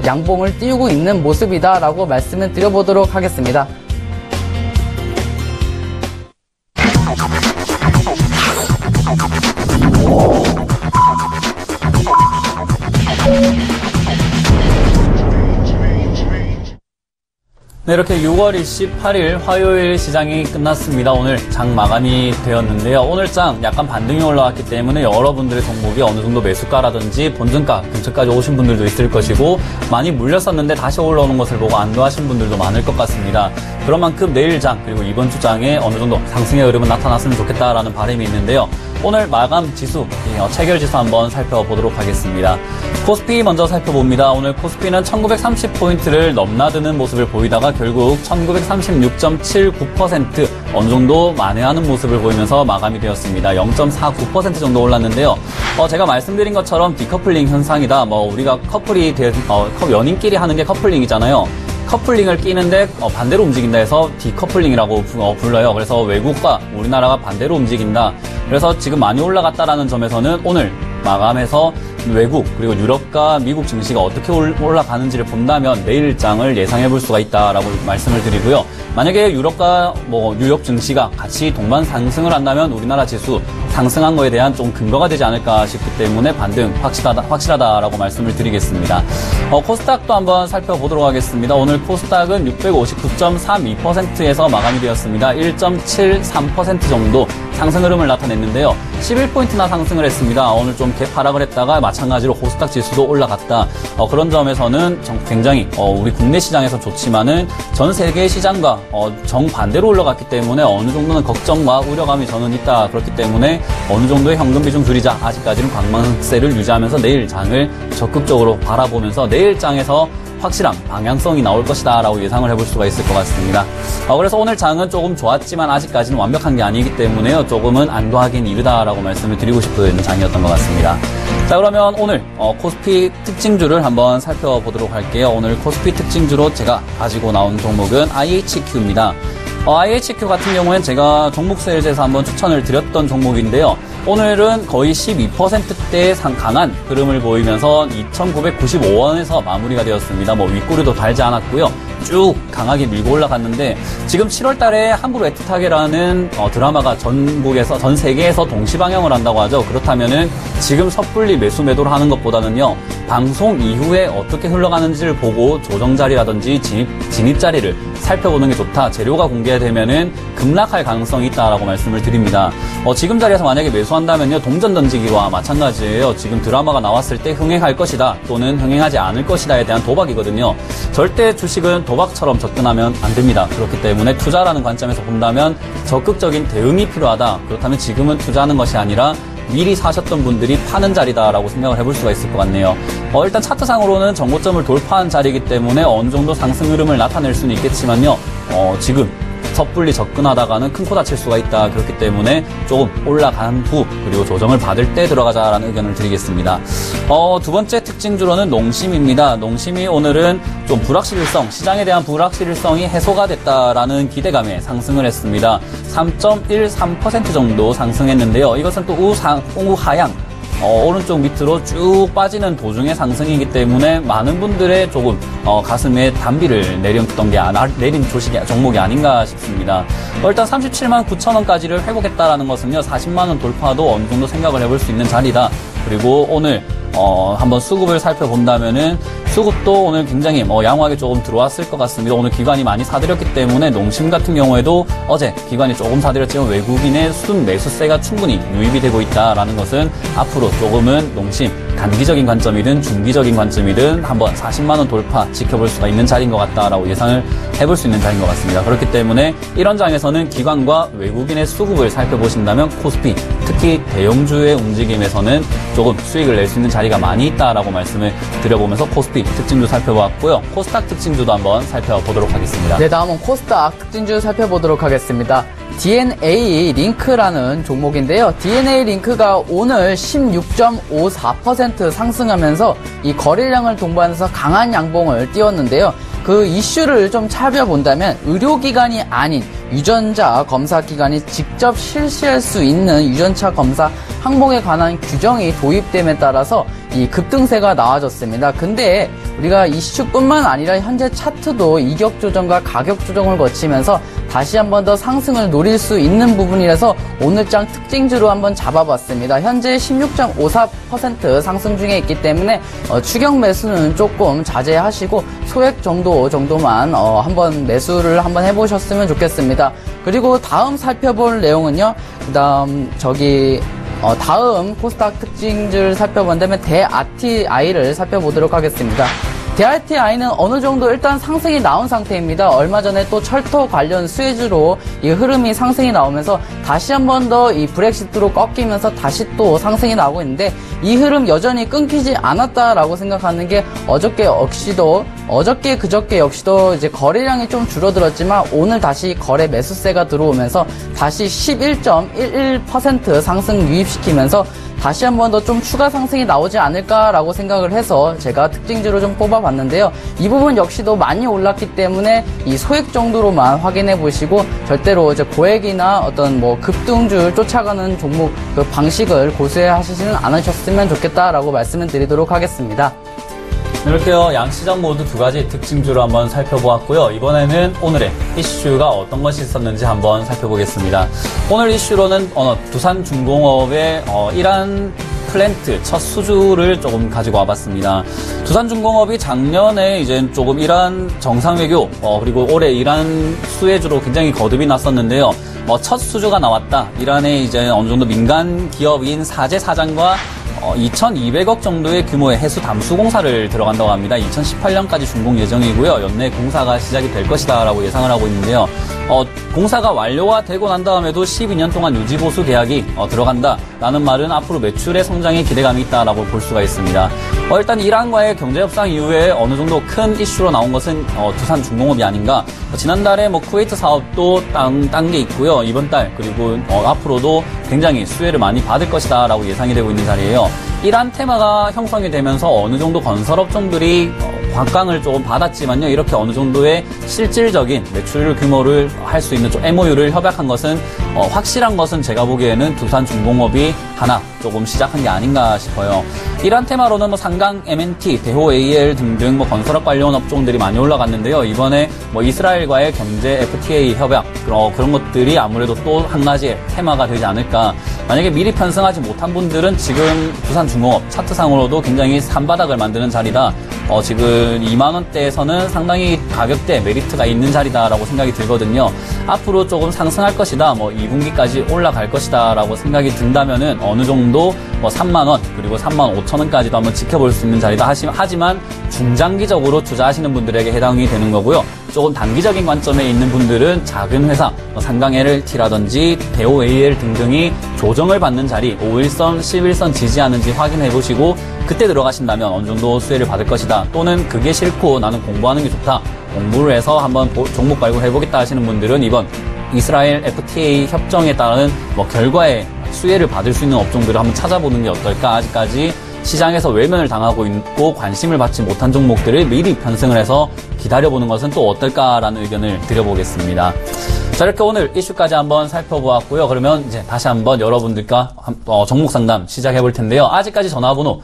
양봉을 띄우고 있는 모습이다라고 말씀을 드려보도록 하겠습니다. 네, 이렇게 6월 28일 화요일 시장이 끝났습니다. 오늘 장 마감이 되었는데요. 오늘 장 약간 반등이 올라왔기 때문에 여러분들의 종목이 어느 정도 매수가라든지 본전가 근처까지 오신 분들도 있을 것이고, 많이 물렸었는데 다시 올라오는 것을 보고 안도하신 분들도 많을 것 같습니다. 그런 만큼 내일 장 그리고 이번 주 장에 어느 정도 상승의 흐름은 나타났으면 좋겠다라는 바람이 있는데요. 오늘 마감 지수, 체결 지수 한번 살펴보도록 하겠습니다. 코스피 먼저 살펴봅니다. 오늘 코스피는 1930포인트를 넘나드는 모습을 보이다가 결국 1936.79% 어느 정도 만회하는 모습을 보이면서 마감이 되었습니다. 0.49% 정도 올랐는데요. 제가 말씀드린 것처럼 디커플링 현상이다. 우리가 커플이 연인끼리 하는 게 커플링이잖아요. 커플링을 끼는데 반대로 움직인다 해서 디커플링이라고 불러요. 그래서 외국과 우리나라가 반대로 움직인다. 그래서 지금 많이 올라갔다라는 점에서는 오늘 마감해서 외국 그리고 유럽과 미국 증시가 어떻게 올라가는지를 본다면 내일장을 예상해 볼 수가 있다라고 말씀을 드리고요. 만약에 유럽과 뉴욕 증시가 같이 동반 상승을 한다면 우리나라 지수 상승한 거에 대한 좀 근거가 되지 않을까 싶기 때문에 반등 확실하다라고 말씀을 드리겠습니다. 코스닥도 한번 살펴보도록 하겠습니다. 오늘 코스닥은 659.32%에서 마감이 되었습니다. 1.73% 정도 상승 흐름을 나타냈는데요. 11포인트나 상승을 했습니다. 오늘 좀 갭 하락을 했다가 마찬가지로 코스닥 지수도 올라갔다. 그런 점에서는 굉장히 우리 국내 시장에서 좋지만은 전 세계 시장과 정반대로 올라갔기 때문에 어느 정도는 걱정과 우려감이 저는 있다. 그렇기 때문에 어느 정도의 현금 비중 줄이자. 아직까지는 관망세를 유지하면서 내일 장을 적극적으로 바라보면서 내일 장에서 확실한 방향성이 나올 것이다 라고 예상을 해볼 수가 있을 것 같습니다. 그래서 오늘 장은 조금 좋았지만 아직까지는 완벽한 게 아니기 때문에요. 조금은 안도하긴 이르다라고 말씀을 드리고 싶은 장이었던 것 같습니다. 자, 그러면 오늘 코스피 특징주를 한번 살펴보도록 할게요. 오늘 코스피 특징주로 제가 가지고 나온 종목은 IHQ입니다. IHQ 같은 경우엔 제가 종목 세일즈에서 한번 추천을 드렸던 종목인데요. 오늘은 거의 12%대의 강한 흐름을 보이면서 2,995원에서 마무리가 되었습니다. 윗꼬리도 달지 않았고요. 쭉 강하게 밀고 올라갔는데 지금 7월 달에 함부로 애틋하게라는 드라마가 전 세계에서 동시 방영을 한다고 하죠. 그렇다면은 지금 섣불리 매수 매도를 하는 것보다는요. 방송 이후에 어떻게 흘러가는지를 보고 조정 자리라든지 진입 자리를 살펴보는 게 좋다. 재료가 공개되면은 급락할 가능성이 있다라고 말씀을 드립니다. 지금 자리에서 만약에 매수한다면요. 동전 던지기와 마찬가지예요. 지금 드라마가 나왔을 때 흥행할 것이다 또는 흥행하지 않을 것이다에 대한 도박이거든요. 절대 주식은 도박처럼 접근하면 안 됩니다. 그렇기 때문에 투자라는 관점에서 본다면 적극적인 대응이 필요하다. 그렇다면 지금은 투자하는 것이 아니라 미리 사셨던 분들이 파는 자리다라고 생각을 해볼 수가 있을 것 같네요. 일단 차트상으로는 정고점을 돌파한 자리이기 때문에 어느 정도 상승 흐름을 나타낼 수는 있겠지만요. 지금 섣불리 접근하다가는 큰 코 다칠 수가 있다. 그렇기 때문에 조금 올라간 후 그리고 조정을 받을 때 들어가자라는 의견을 드리겠습니다. 두 번째 특징주로는 농심입니다. 농심이 오늘은 좀 불확실성, 시장에 대한 불확실성이 해소가 됐다라는 기대감에 상승을 했습니다. 3.13% 정도 상승했는데요. 이것은 또 우하향 오른쪽 밑으로 쭉 빠지는 도중의 상승이기 때문에 많은 분들의 조금 가슴에 단비를 내린 종목이 아닌가 싶습니다. 일단 37만 9천 원까지를 회복했다라는 것은요. 40만 원 돌파도 어느 정도 생각을 해볼 수 있는 자리다. 그리고 오늘 한번 수급을 살펴본다면은 수급도 오늘 굉장히 양호하게 조금 들어왔을 것 같습니다. 오늘 기관이 많이 사들였기 때문에 농심 같은 경우에도 어제 기관이 조금 사들였지만 외국인의 순 매수세가 충분히 유입이 되고 있다라는 것은 앞으로 조금은 농심 단기적인 관점이든 중기적인 관점이든 한번 40만 원 돌파 지켜볼 수가 있는 자리인 것 같다라고 예상을 해볼 수 있는 자리인 것 같습니다. 그렇기 때문에 이런 장에서는 기관과 외국인의 수급을 살펴보신다면 코스피 특히 대형주의 움직임에서는 조금 수익을 낼 수 있는 자리가 많이 있다라고 말씀을 드려보면서 코스피 특징주 살펴보았고요. 코스닥 특징주도 한번 살펴보도록 하겠습니다. 네, 다음은 코스닥 특징주 살펴보도록 하겠습니다. DNA 링크라는 종목인데요. DNA 링크가 오늘 16.54% 상승하면서 이 거래량을 동반해서 강한 양봉을 띄웠는데요. 그 이슈를 좀 살펴본다면 의료기관이 아닌 유전자 검사 기관이 직접 실시할 수 있는 유전차 검사 항목에 관한 규정이 도입됨에 따라서 이 급등세가 나와졌습니다. 근데 우리가 이슈뿐만 아니라 현재 차트도 이격 조정과 가격 조정을 거치면서 다시 한 번 더 상승을 노릴 수 있는 부분이라서 오늘장 특징주로 한번 잡아봤습니다. 현재 16.54% 상승 중에 있기 때문에 추격 매수는 조금 자제하시고 소액 정도만 한번 매수를 한번 해보셨으면 좋겠습니다. 그리고 다음 살펴볼 내용은요. 다음 코스닥 특징주를 살펴본다면 대RTI를 살펴보도록 하겠습니다. 대RTI는 어느 정도 일단 상승이 나온 상태입니다. 얼마 전에 또 철도 관련 수혜주로 이 흐름이 상승이 나오면서 다시 한 번 더 이 브렉시트로 꺾이면서 다시 또 상승이 나오고 있는데 이 흐름 여전히 끊기지 않았다라고 생각하는 게 그저께 역시도 이제 거래량이 좀 줄어들었지만 오늘 다시 거래 매수세가 들어오면서 다시 11.11% 상승 유입시키면서 다시 한 번 더 좀 추가 상승이 나오지 않을까라고 생각을 해서 제가 특징주로 좀 뽑아봤습니다. 살펴봤는데요. 이 부분 역시도 많이 올랐기 때문에 이 소액 정도로만 확인해 보시고 절대로 이제 고액이나 어떤 뭐 급등주를 쫓아가는 종목 그 방식을 고수하시지는 않으셨으면 좋겠다라고 말씀을 드리도록 하겠습니다. 이렇게요, 양시장 모두 두 가지 특징주로 한번 살펴보았고요. 이번에는 오늘의 이슈가 어떤 것이 있었는지 한번 살펴보겠습니다. 오늘 이슈로는 두산중공업의 이란 플랜트 첫 수주를 조금 가지고 와봤습니다. 두산중공업이 작년에 이제 조금 이란 정상외교 그리고 올해 이란 수혜주로 굉장히 거듭이 났었는데요. 첫 수주가 나왔다. 이란의 이제 어느 정도 민간 기업인 사제 사장과 2,200억 정도의 규모의 해수 담수 공사를 들어간다고 합니다. 2018년까지 준공 예정이고요. 연내 공사가 시작이 될 것이다라고 예상을 하고 있는데요. 공사가 완료가 되고 난 다음에도 12년 동안 유지보수 계약이 들어간다라는 말은 앞으로 매출의 성장에 기대감이 있다라고 볼 수가 있습니다. 일단 이란과의 경제협상 이후에 어느 정도 큰 이슈로 나온 것은 두산중공업이 아닌가. 지난달에 쿠웨이트 사업도 딴 게 있고요. 이번 달 그리고 앞으로도 굉장히 수혜를 많이 받을 것이다라고 예상이 되고 있는 자리예요. 이란 테마가 형성이 되면서 어느 정도 건설업종들이 곽강을 조금 받았지만요. 이렇게 어느 정도의 실질적인 매출 규모를 할 수 있는 MOU를 협약한 것은 확실한 것은 제가 보기에는 두산중공업이 하나 조금 시작한 게 아닌가 싶어요. 이란 테마로는 상강 MNT, 대호 AL 등등 건설업 관련 업종들이 많이 올라갔는데요. 이번에 이스라엘과의 경제 FTA 협약 그런 것들이 아무래도 또 한 가지 테마가 되지 않을까. 만약에 미리 편성하지 못한 분들은 지금 두산중공업 차트상으로도 굉장히 산바닥을 만드는 자리다. 지금 2만 원대에서는 상당히 가격대 메리트가 있는 자리다라고 생각이 들거든요. 앞으로 조금 상승할 것이다. 2분기까지 올라갈 것이다라고 생각이 든다면은 어느 정도 3만 원 그리고 3만 5천 원까지도 한번 지켜볼 수 있는 자리다. 하지만 중장기적으로 투자하시는 분들에게 해당이 되는 거고요. 조금 단기적인 관점에 있는 분들은 작은 회사, 상강 LLT라든지 대호 AL 등등이 조정을 받는 자리, 5일선, 11선 지지하는지 확인해 보시고 그때 들어가신다면 어느 정도 수혜를 받을 것이다. 또는 그게 싫고 나는 공부하는 게 좋다. 공부를 해서 한번 종목 발굴해보겠다 하시는 분들은 이번 이스라엘 FTA 협정에 따른 결과에 수혜를 받을 수 있는 업종들을 한번 찾아보는 게 어떨까. 아직까지 시장에서 외면을 당하고 있고 관심을 받지 못한 종목들을 미리 편성을 해서 기다려보는 것은 또 어떨까라는 의견을 드려보겠습니다. 자, 이렇게 오늘 이슈까지 한번 살펴보았고요. 그러면 이제 다시 한번 여러분들과 종목 상담 시작해 볼 텐데요. 아직까지 전화번호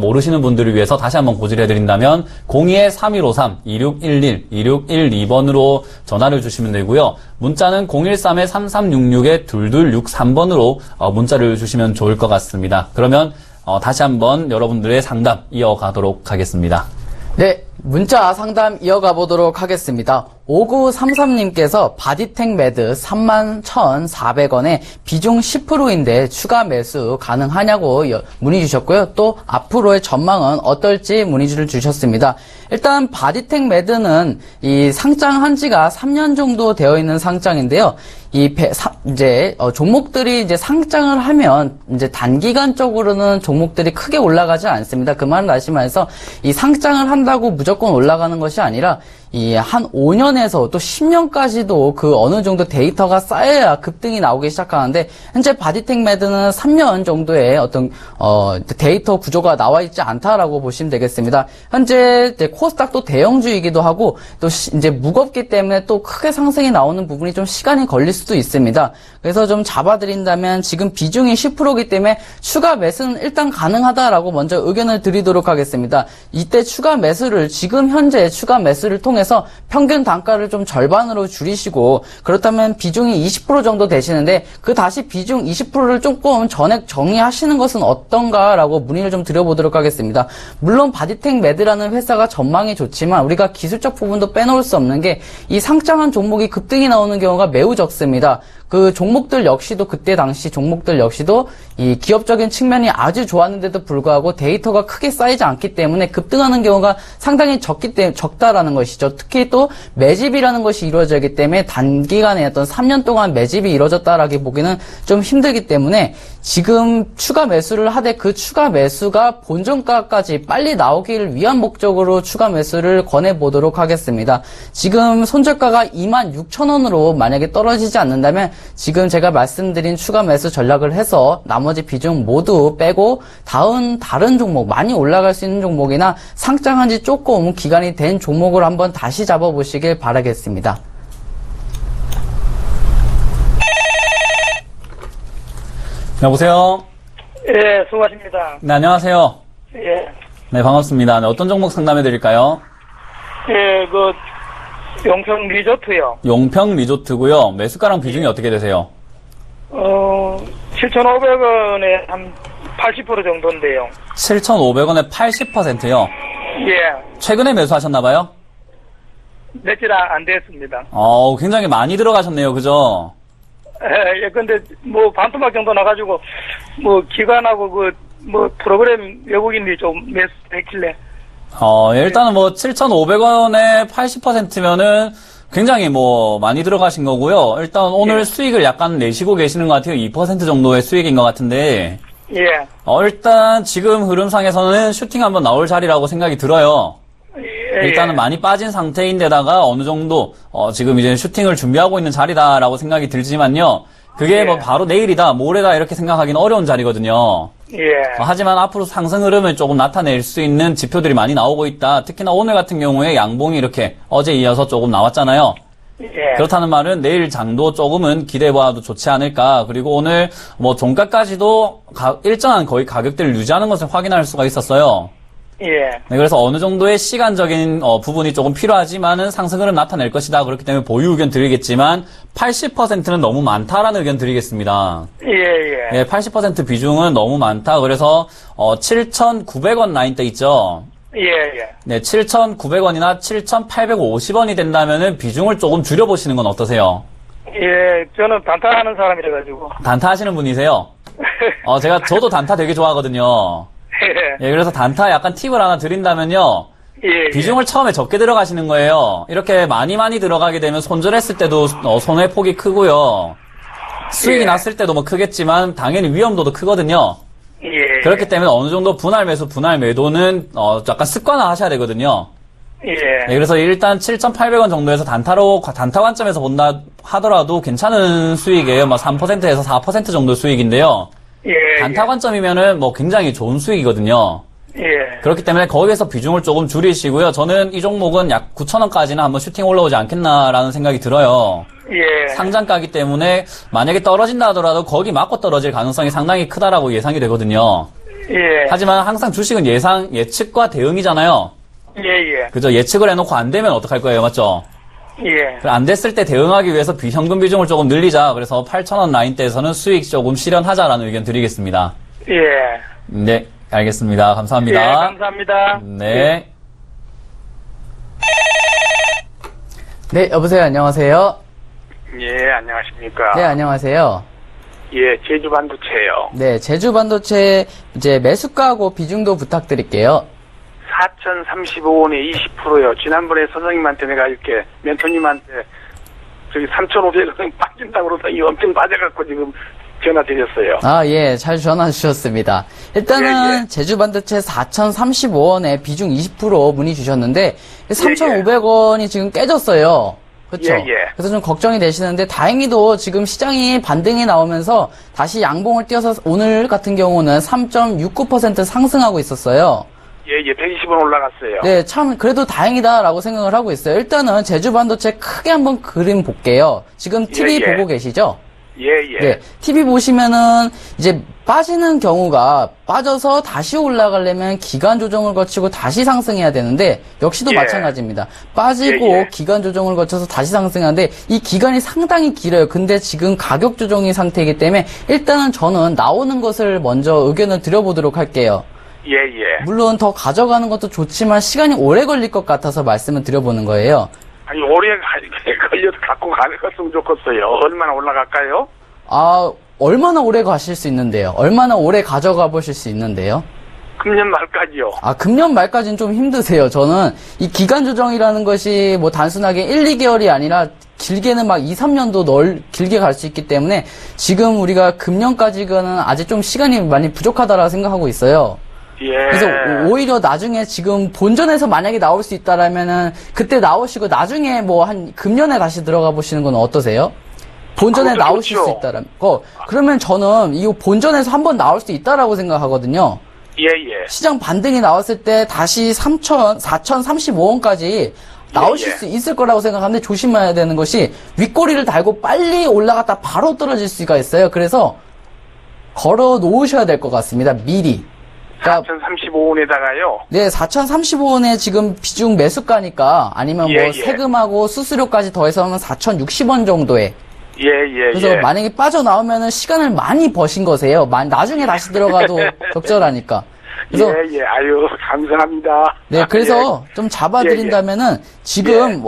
모르시는 분들을 위해서 다시 한번 고지를 해드린다면 02-3153-2611-2612번으로 전화를 주시면 되고요. 문자는 013-3366-2263번으로 문자를 주시면 좋을 것 같습니다. 그러면 다시 한번 여러분들의 상담 이어가도록 하겠습니다. 네, 문자 상담 이어가 보도록 하겠습니다. 5933님께서 바디텍 매드 31,400원에 비중 10%인데 추가 매수 가능하냐고 문의 주셨고요. 또 앞으로의 전망은 어떨지 문의를 주셨습니다. 일단 바디텍 매드는 이 상장한 지가 3년 정도 되어 있는 상장인데요. 이제 종목들이 이제 상장을 하면 이제 단기간적으로는 종목들이 크게 올라가지 않습니다. 그 말은 아시면서 이 상장을 한다고 무조건 올라가는 것이 아니라 이 한 5년에서 또 10년까지도 그 어느 정도 데이터가 쌓여야 급등이 나오기 시작하는데 현재 바디텍 매드는 3년 정도의 어떤 데이터 구조가 나와 있지 않다라고 보시면 되겠습니다. 현재 코스닥도 대형주이기도 하고 또 이제 무겁기 때문에 또 크게 상승이 나오는 부분이 좀 시간이 걸릴 수도 있습니다. 그래서 좀 잡아드린다면 지금 비중이 10%이기 때문에 추가 매수는 일단 가능하다라고 먼저 의견을 드리도록 하겠습니다. 이때 추가 매수를 지금 현재 추가 매수를 통해서 평균 단가를 좀 절반으로 줄이시고 그렇다면 비중이 20% 정도 되시는데 그 다시 비중 20%를 조금 전액 정리하시는 것은 어떤가라고 문의를 좀 드려보도록 하겠습니다. 물론 바디텍 매드라는 회사가 전망이 좋지만 우리가 기술적 부분도 빼놓을 수 없는 게 이 상장한 종목이 급등이 나오는 경우가 매우 적습니다. 그 종목들 역시도 그때 당시 종목들 역시도 이 기업적인 측면이 아주 좋았는데도 불구하고 데이터가 크게 쌓이지 않기 때문에 급등하는 경우가 상당히 적다라는 것이죠. 특히 또 매집이라는 것이 이루어지기 때문에 단기간에 어떤 3년 동안 매집이 이루어졌다라고 보기는 좀 힘들기 때문에 지금 추가 매수를 하되 그 추가 매수가 본전가까지 빨리 나오기를 위한 목적으로 추가 매수를 권해보도록 하겠습니다. 지금 손절가가 26,000원으로 만약에 떨어지지 않는다면 지금 제가 말씀드린 추가 매수 전략을 해서 나머지 비중 모두 빼고 다른 종목, 많이 올라갈 수 있는 종목이나 상장한 지 조금 기간이 된 종목을 한번 다시 잡아보시길 바라겠습니다. 여보세요? 예, 수고하십니다. 네, 안녕하세요. 예, 네, 반갑습니다. 네, 어떤 종목 상담해 드릴까요? 예, 용평 리조트요. 용평 리조트고요. 매수가랑 비중이 어떻게 되세요? 7,500원에 한 80% 정도인데요. 7,500원에 80%요. 예, 최근에 매수하셨나봐요? 며칠 안 됐습니다. 굉장히 많이 들어가셨네요. 그죠? 예, 근데 반토막 정도 나가지고, 기관하고 프로그램 외국인들이 좀 매수했길래. 일단은 7,500원에 80%면은 굉장히 많이 들어가신 거고요. 일단 오늘 수익을 약간 내시고 계시는 것 같아요. 2% 정도의 수익인 것 같은데. 예. 일단 지금 흐름상에서는 슈팅 한번 나올 자리라고 생각이 들어요. 예, 일단은 많이 빠진 상태인데다가 어느 정도, 지금 이제 슈팅을 준비하고 있는 자리다라고 생각이 들지만요. 그게 바로 내일이다, 모레다 이렇게 생각하기는 어려운 자리거든요. 예. 하지만 앞으로 상승 흐름을 조금 나타낼 수 있는 지표들이 많이 나오고 있다. 특히나 오늘 같은 경우에 양봉이 이렇게 어제 이어서 조금 나왔잖아요. 예. 그렇다는 말은 내일 장도 조금은 기대해봐도 좋지 않을까. 그리고 오늘 종가까지도 일정한 거의 가격대를 유지하는 것을 확인할 수가 있었어요. 예. 네, 그래서 어느 정도의 시간적인 부분이 조금 필요하지만은 상승 흐름 나타낼 것이다. 그렇기 때문에 보유 의견 드리겠지만 80%는 너무 많다라는 의견 드리겠습니다. 예. 예, 80% 비중은 너무 많다. 그래서 7,900원 라인대 있죠. 예. 네, 7,900원이나 7,850원이 된다면은 비중을 조금 줄여보시는 건 어떠세요? 예, 저는 단타하는 사람이라가지고. 단타 하시는 분이세요? 저도 단타 되게 좋아하거든요. 예, 그래서 단타 약간 팁을 하나 드린다면요. 예. 비중을 처음에 적게 들어가시는 거예요. 이렇게 많이 들어가게 되면 손절했을 때도 손해 폭이 크고요. 수익이 났을 때도 크겠지만 당연히 위험도도 크거든요. 예. 그렇기 때문에 어느 정도 분할 매수, 분할 매도는 약간 습관화 하셔야 되거든요. 예. 네, 그래서 일단 7,800원 정도에서 단타 관점에서 본다 하더라도 괜찮은 수익이에요. 3%에서 4% 정도 수익인데요. 예. 단타 관점이면은 굉장히 좋은 수익이거든요. 예. 그렇기 때문에 거기에서 비중을 조금 줄이시고요. 저는 이 종목은 약 9,000원까지는 한번 슈팅 올라오지 않겠나라는 생각이 들어요. 예. 상장가기 때문에 만약에 떨어진다 하더라도 거기 맞고 떨어질 가능성이 상당히 크다라고 예상이 되거든요. 예. 하지만 항상 주식은 예측과 대응이잖아요. 예. 그죠? 예측을 해놓고 안 되면 어떡할 거예요, 맞죠? 예. 안 됐을 때 대응하기 위해서 현금 비중을 조금 늘리자. 그래서 8,000원 라인대에서는 수익 조금 실현하자라는 의견 드리겠습니다. 예. 네, 알겠습니다. 감사합니다. 예, 감사합니다. 네. 네, 여보세요. 안녕하세요. 예, 안녕하십니까. 네, 안녕하세요. 예, 제주반도체요. 네, 제주반도체 이제 매수가하고 비중도 부탁드릴게요. 4,035원에 20%요. 지난번에 선생님한테 내가 이렇게 멘토님한테 3,500원 빠진다고 그러다 엄청 빠져갖고 지금 전화 드렸어요. 아, 예, 잘 전화 주셨습니다. 일단은 예. 제주반도체 4,035원에 비중 20% 문의 주셨는데 3,500원이 지금 깨졌어요. 그렇죠? 예. 그래서 좀 걱정이 되시는데 다행히도 지금 시장이 반등이 나오면서 다시 양봉을 띄어서 오늘 같은 경우는 3.69% 상승하고 있었어요. 예, 120원 올라갔어요. 네, 참 그래도 다행이다라고 생각을 하고 있어요. 일단은 제주반도체 크게 한번 그림 볼게요. 지금 TV 예. 보고 계시죠? 예. 네, TV 보시면은 이제 빠지는 경우가 빠져서 다시 올라가려면 기간 조정을 거치고 다시 상승해야 되는데 역시도 예. 마찬가지입니다. 빠지고 예. 기간 조정을 거쳐서 다시 상승하는데 이 기간이 상당히 길어요. 근데 지금 가격 조정인 상태이기 때문에 일단은 저는 나오는 것을 먼저 의견을 드려보도록 할게요. 예. 물론 더 가져가는 것도 좋지만 시간이 오래 걸릴 것 같아서 말씀을 드려보는 거예요. 아니, 오래 걸려도 갖고 가갔으면 좋겠어요. 얼마나 올라갈까요? 아, 얼마나 오래 가실 수 있는데요? 얼마나 오래 가져가 보실 수 있는데요? 금년 말까지요. 아, 금년 말까지는 좀 힘드세요. 저는 이 기간 조정이라는 것이 뭐 단순하게 1, 2개월이 아니라 길게는 막 2, 3년도 길게 갈 수 있기 때문에 지금 우리가 금년까지는 아직 좀 시간이 많이 부족하다라고 생각하고 있어요. 예. 그래서 오히려 나중에 지금 본전에서 만약에 나올 수 있다라면은 그때 나오시고 나중에 뭐 한 금년에 다시 들어가 보시는 건 어떠세요? 본전에 그것도 나오실 좋죠. 수 있다라는 거. 그러면 저는 이 본전에서 한번 나올 수 있다라고 생각하거든요. 예, 예. 시장 반등이 나왔을 때 다시 4,035원까지 나오실 예. 수 있을 거라고 생각하는데 조심해야 되는 것이 윗꼬리를 달고 빨리 올라갔다 바로 떨어질 수가 있어요. 그래서 걸어 놓으셔야 될 것 같습니다. 미리. 그러니까 4,035원에다가요. 네, 4,035원에 지금 비중 매수가니까 아니면 뭐 예, 예. 세금하고 수수료까지 더해서 하면 4,060원 정도에. 예, 예, 그래서 예. 만약에 빠져나오면은 시간을 많이 버신 거세요. 나중에 다시 들어가도 적절하니까. 그래서 예, 예. 아유, 감사합니다. 네, 그래서 좀 잡아드린다면은 지금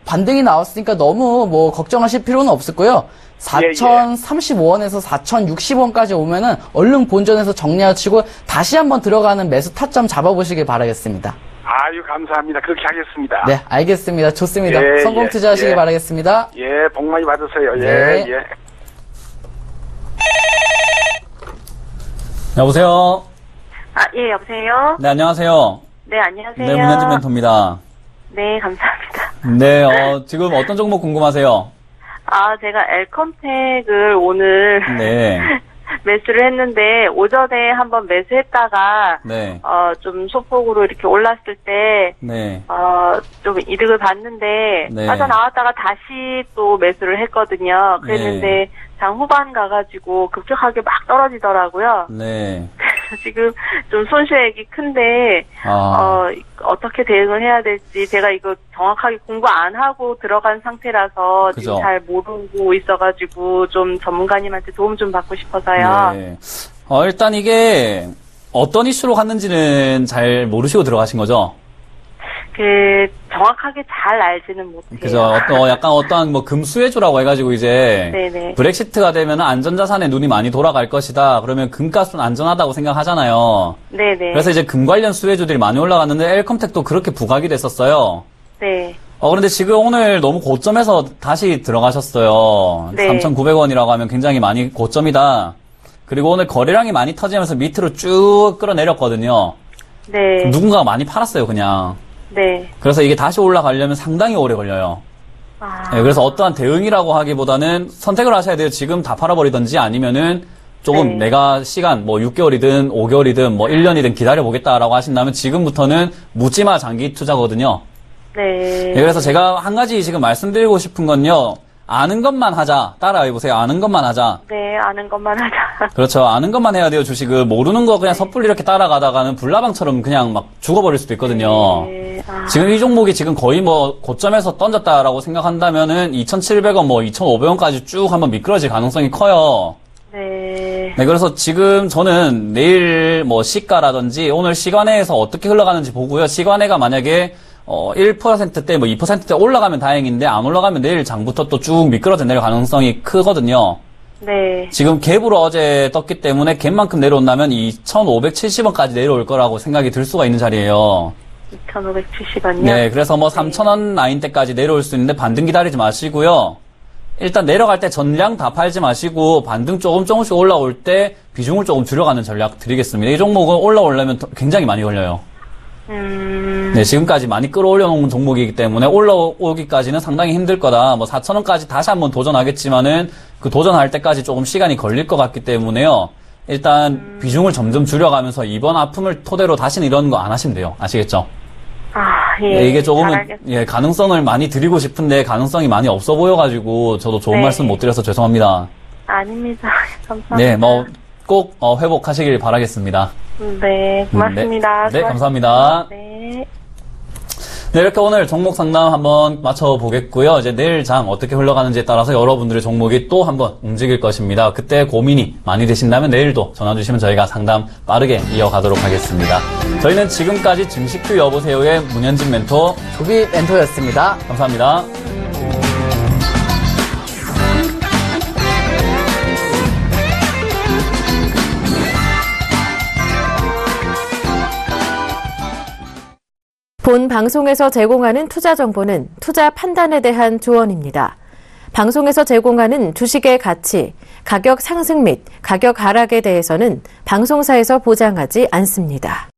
반등이 나왔으니까 너무 뭐 걱정하실 필요는 없을 거예요. 4,035원에서 4,060원까지 오면은 얼른 본전에서 정리하시고 다시 한번 들어가는 매수 타점 잡아보시길 바라겠습니다. 아유, 감사합니다. 그렇게 하겠습니다. 네, 알겠습니다. 좋습니다. 예, 성공 예, 투자하시길 예. 바라겠습니다. 예, 복 많이 받으세요. 예, 네. 예. 여보세요? 아, 예, 여보세요? 네, 안녕하세요. 네, 안녕하세요. 네, 문현진 멘토입니다. 네, 감사합니다. 네, 지금 어떤 종목 궁금하세요? 아, 제가 엘컴텍을 오늘 네. 매수를 했는데, 오전에 한번 매수했다가, 네. 좀 소폭으로 이렇게 올랐을 때, 네. 좀 이득을 봤는데, 네. 빠져나왔다가 다시 또 매수를 했거든요. 그랬는데, 네. 장 후반 가가지고 급격하게 막 떨어지더라고요. 네. 지금 좀 손실액이 큰데, 어떻게 대응을 해야 될지, 제가 이거 정확하게 공부 안 하고 들어간 상태라서 그죠. 지금 잘 모르고 있어가지고 좀 전문가님한테 도움 좀 받고 싶어서요. 네. 일단 이게 어떤 이슈로 갔는지는 잘 모르시고 들어가신 거죠? 정확하게 잘 알지는 못해요. 그죠. 약간 어떠한 뭐 금수혜주라고 해가지고 이제 네네. 브렉시트가 되면 안전자산에 눈이 많이 돌아갈 것이다. 그러면 금값은 안전하다고 생각하잖아요. 네네. 그래서 이제 금 관련 수혜주들이 많이 올라갔는데 엘컴텍도 그렇게 부각이 됐었어요. 네. 그런데 지금 오늘 너무 고점에서 다시 들어가셨어요. 네. 3,900원이라고 하면 굉장히 많이 고점이다. 그리고 오늘 거래량이 많이 터지면서 밑으로 쭉 끌어내렸거든요. 네. 누군가가 많이 팔았어요, 그냥. 네. 그래서 이게 다시 올라가려면 상당히 오래 걸려요. 네, 그래서 어떠한 대응이라고 하기보다는 선택을 하셔야 돼요. 지금 다 팔아버리든지 아니면은 조금 네. 내가 시간 뭐 6개월이든 5개월이든 뭐 1년이든 기다려보겠다라고 하신다면 지금부터는 묻지마 장기 투자거든요. 네. 네, 그래서 제가 한 가지 지금 말씀드리고 싶은 건요. 아는 것만 하자. 따라해보세요. 아는 것만 하자. 네, 아는 것만 하자. 그렇죠. 아는 것만 해야 돼요, 주식을. 모르는 거 그냥 섣불리 이렇게 따라가다가는 불나방처럼 그냥 막 죽어버릴 수도 있거든요. 네. 지금 이 종목이 지금 거의 뭐 고점에서 던졌다라고 생각한다면은 2,700원, 뭐 2,500원까지 쭉 한번 미끄러질 가능성이 커요. 네. 네, 그래서 지금 저는 내일 뭐 시가라든지 오늘 시간에서 어떻게 흘러가는지 보고요. 시간에가 만약에 1%대, 뭐 2%대 올라가면 다행인데, 안 올라가면 내일 장부터 또 쭉 미끄러져 내릴 가능성이 크거든요. 네. 지금 갭으로 어제 떴기 때문에 갭만큼 내려온다면 2,570원까지 내려올 거라고 생각이 들 수가 있는 자리예요. 2,570원이요? 네, 그래서 뭐 3,000원 라인대까지 내려올 수 있는데 반등 기다리지 마시고요. 일단 내려갈 때 전량 다 팔지 마시고 반등 조금씩 올라올 때 비중을 조금 줄여가는 전략 드리겠습니다. 이 종목은 올라오려면 굉장히 많이 걸려요. 네, 지금까지 많이 끌어올려 놓은 종목이기 때문에 올라오기까지는 상당히 힘들 거다. 뭐 4,000원까지 다시 한번 도전하겠지만은 그 도전할 때까지 조금 시간이 걸릴 것 같기 때문에요. 일단 비중을 점점 줄여가면서 이번 아픔을 토대로 다시는 이런 거 안 하시면 돼요. 아시겠죠? 예. 네, 이게 조금은 잘 알겠습니다. 가능성을 많이 드리고 싶은데 가능성이 많이 없어 보여가지고 저도 좋은 네. 말씀 못 드려서 죄송합니다. 아닙니다. 감사합니다. 네, 뭐 꼭 회복하시길 바라겠습니다. 네, 고맙습니다. 네, 감사합니다. 네. 네, 이렇게 오늘 종목 상담 한번 맞춰보겠고요. 이제 내일 장 어떻게 흘러가는지에 따라서 여러분들의 종목이 또 한번 움직일 것입니다. 그때 고민이 많이 되신다면 내일도 전화 주시면 저희가 상담 빠르게 이어가도록 하겠습니다. 저희는 지금까지 증시큐 여보세요의 문현진 멘토 조비 멘토였습니다. 감사합니다. 본 방송에서 제공하는 투자 정보는 투자 판단에 대한 조언입니다. 방송에서 제공하는 주식의 가치, 가격 상승 및 가격 하락에 대해서는 방송사에서 보장하지 않습니다.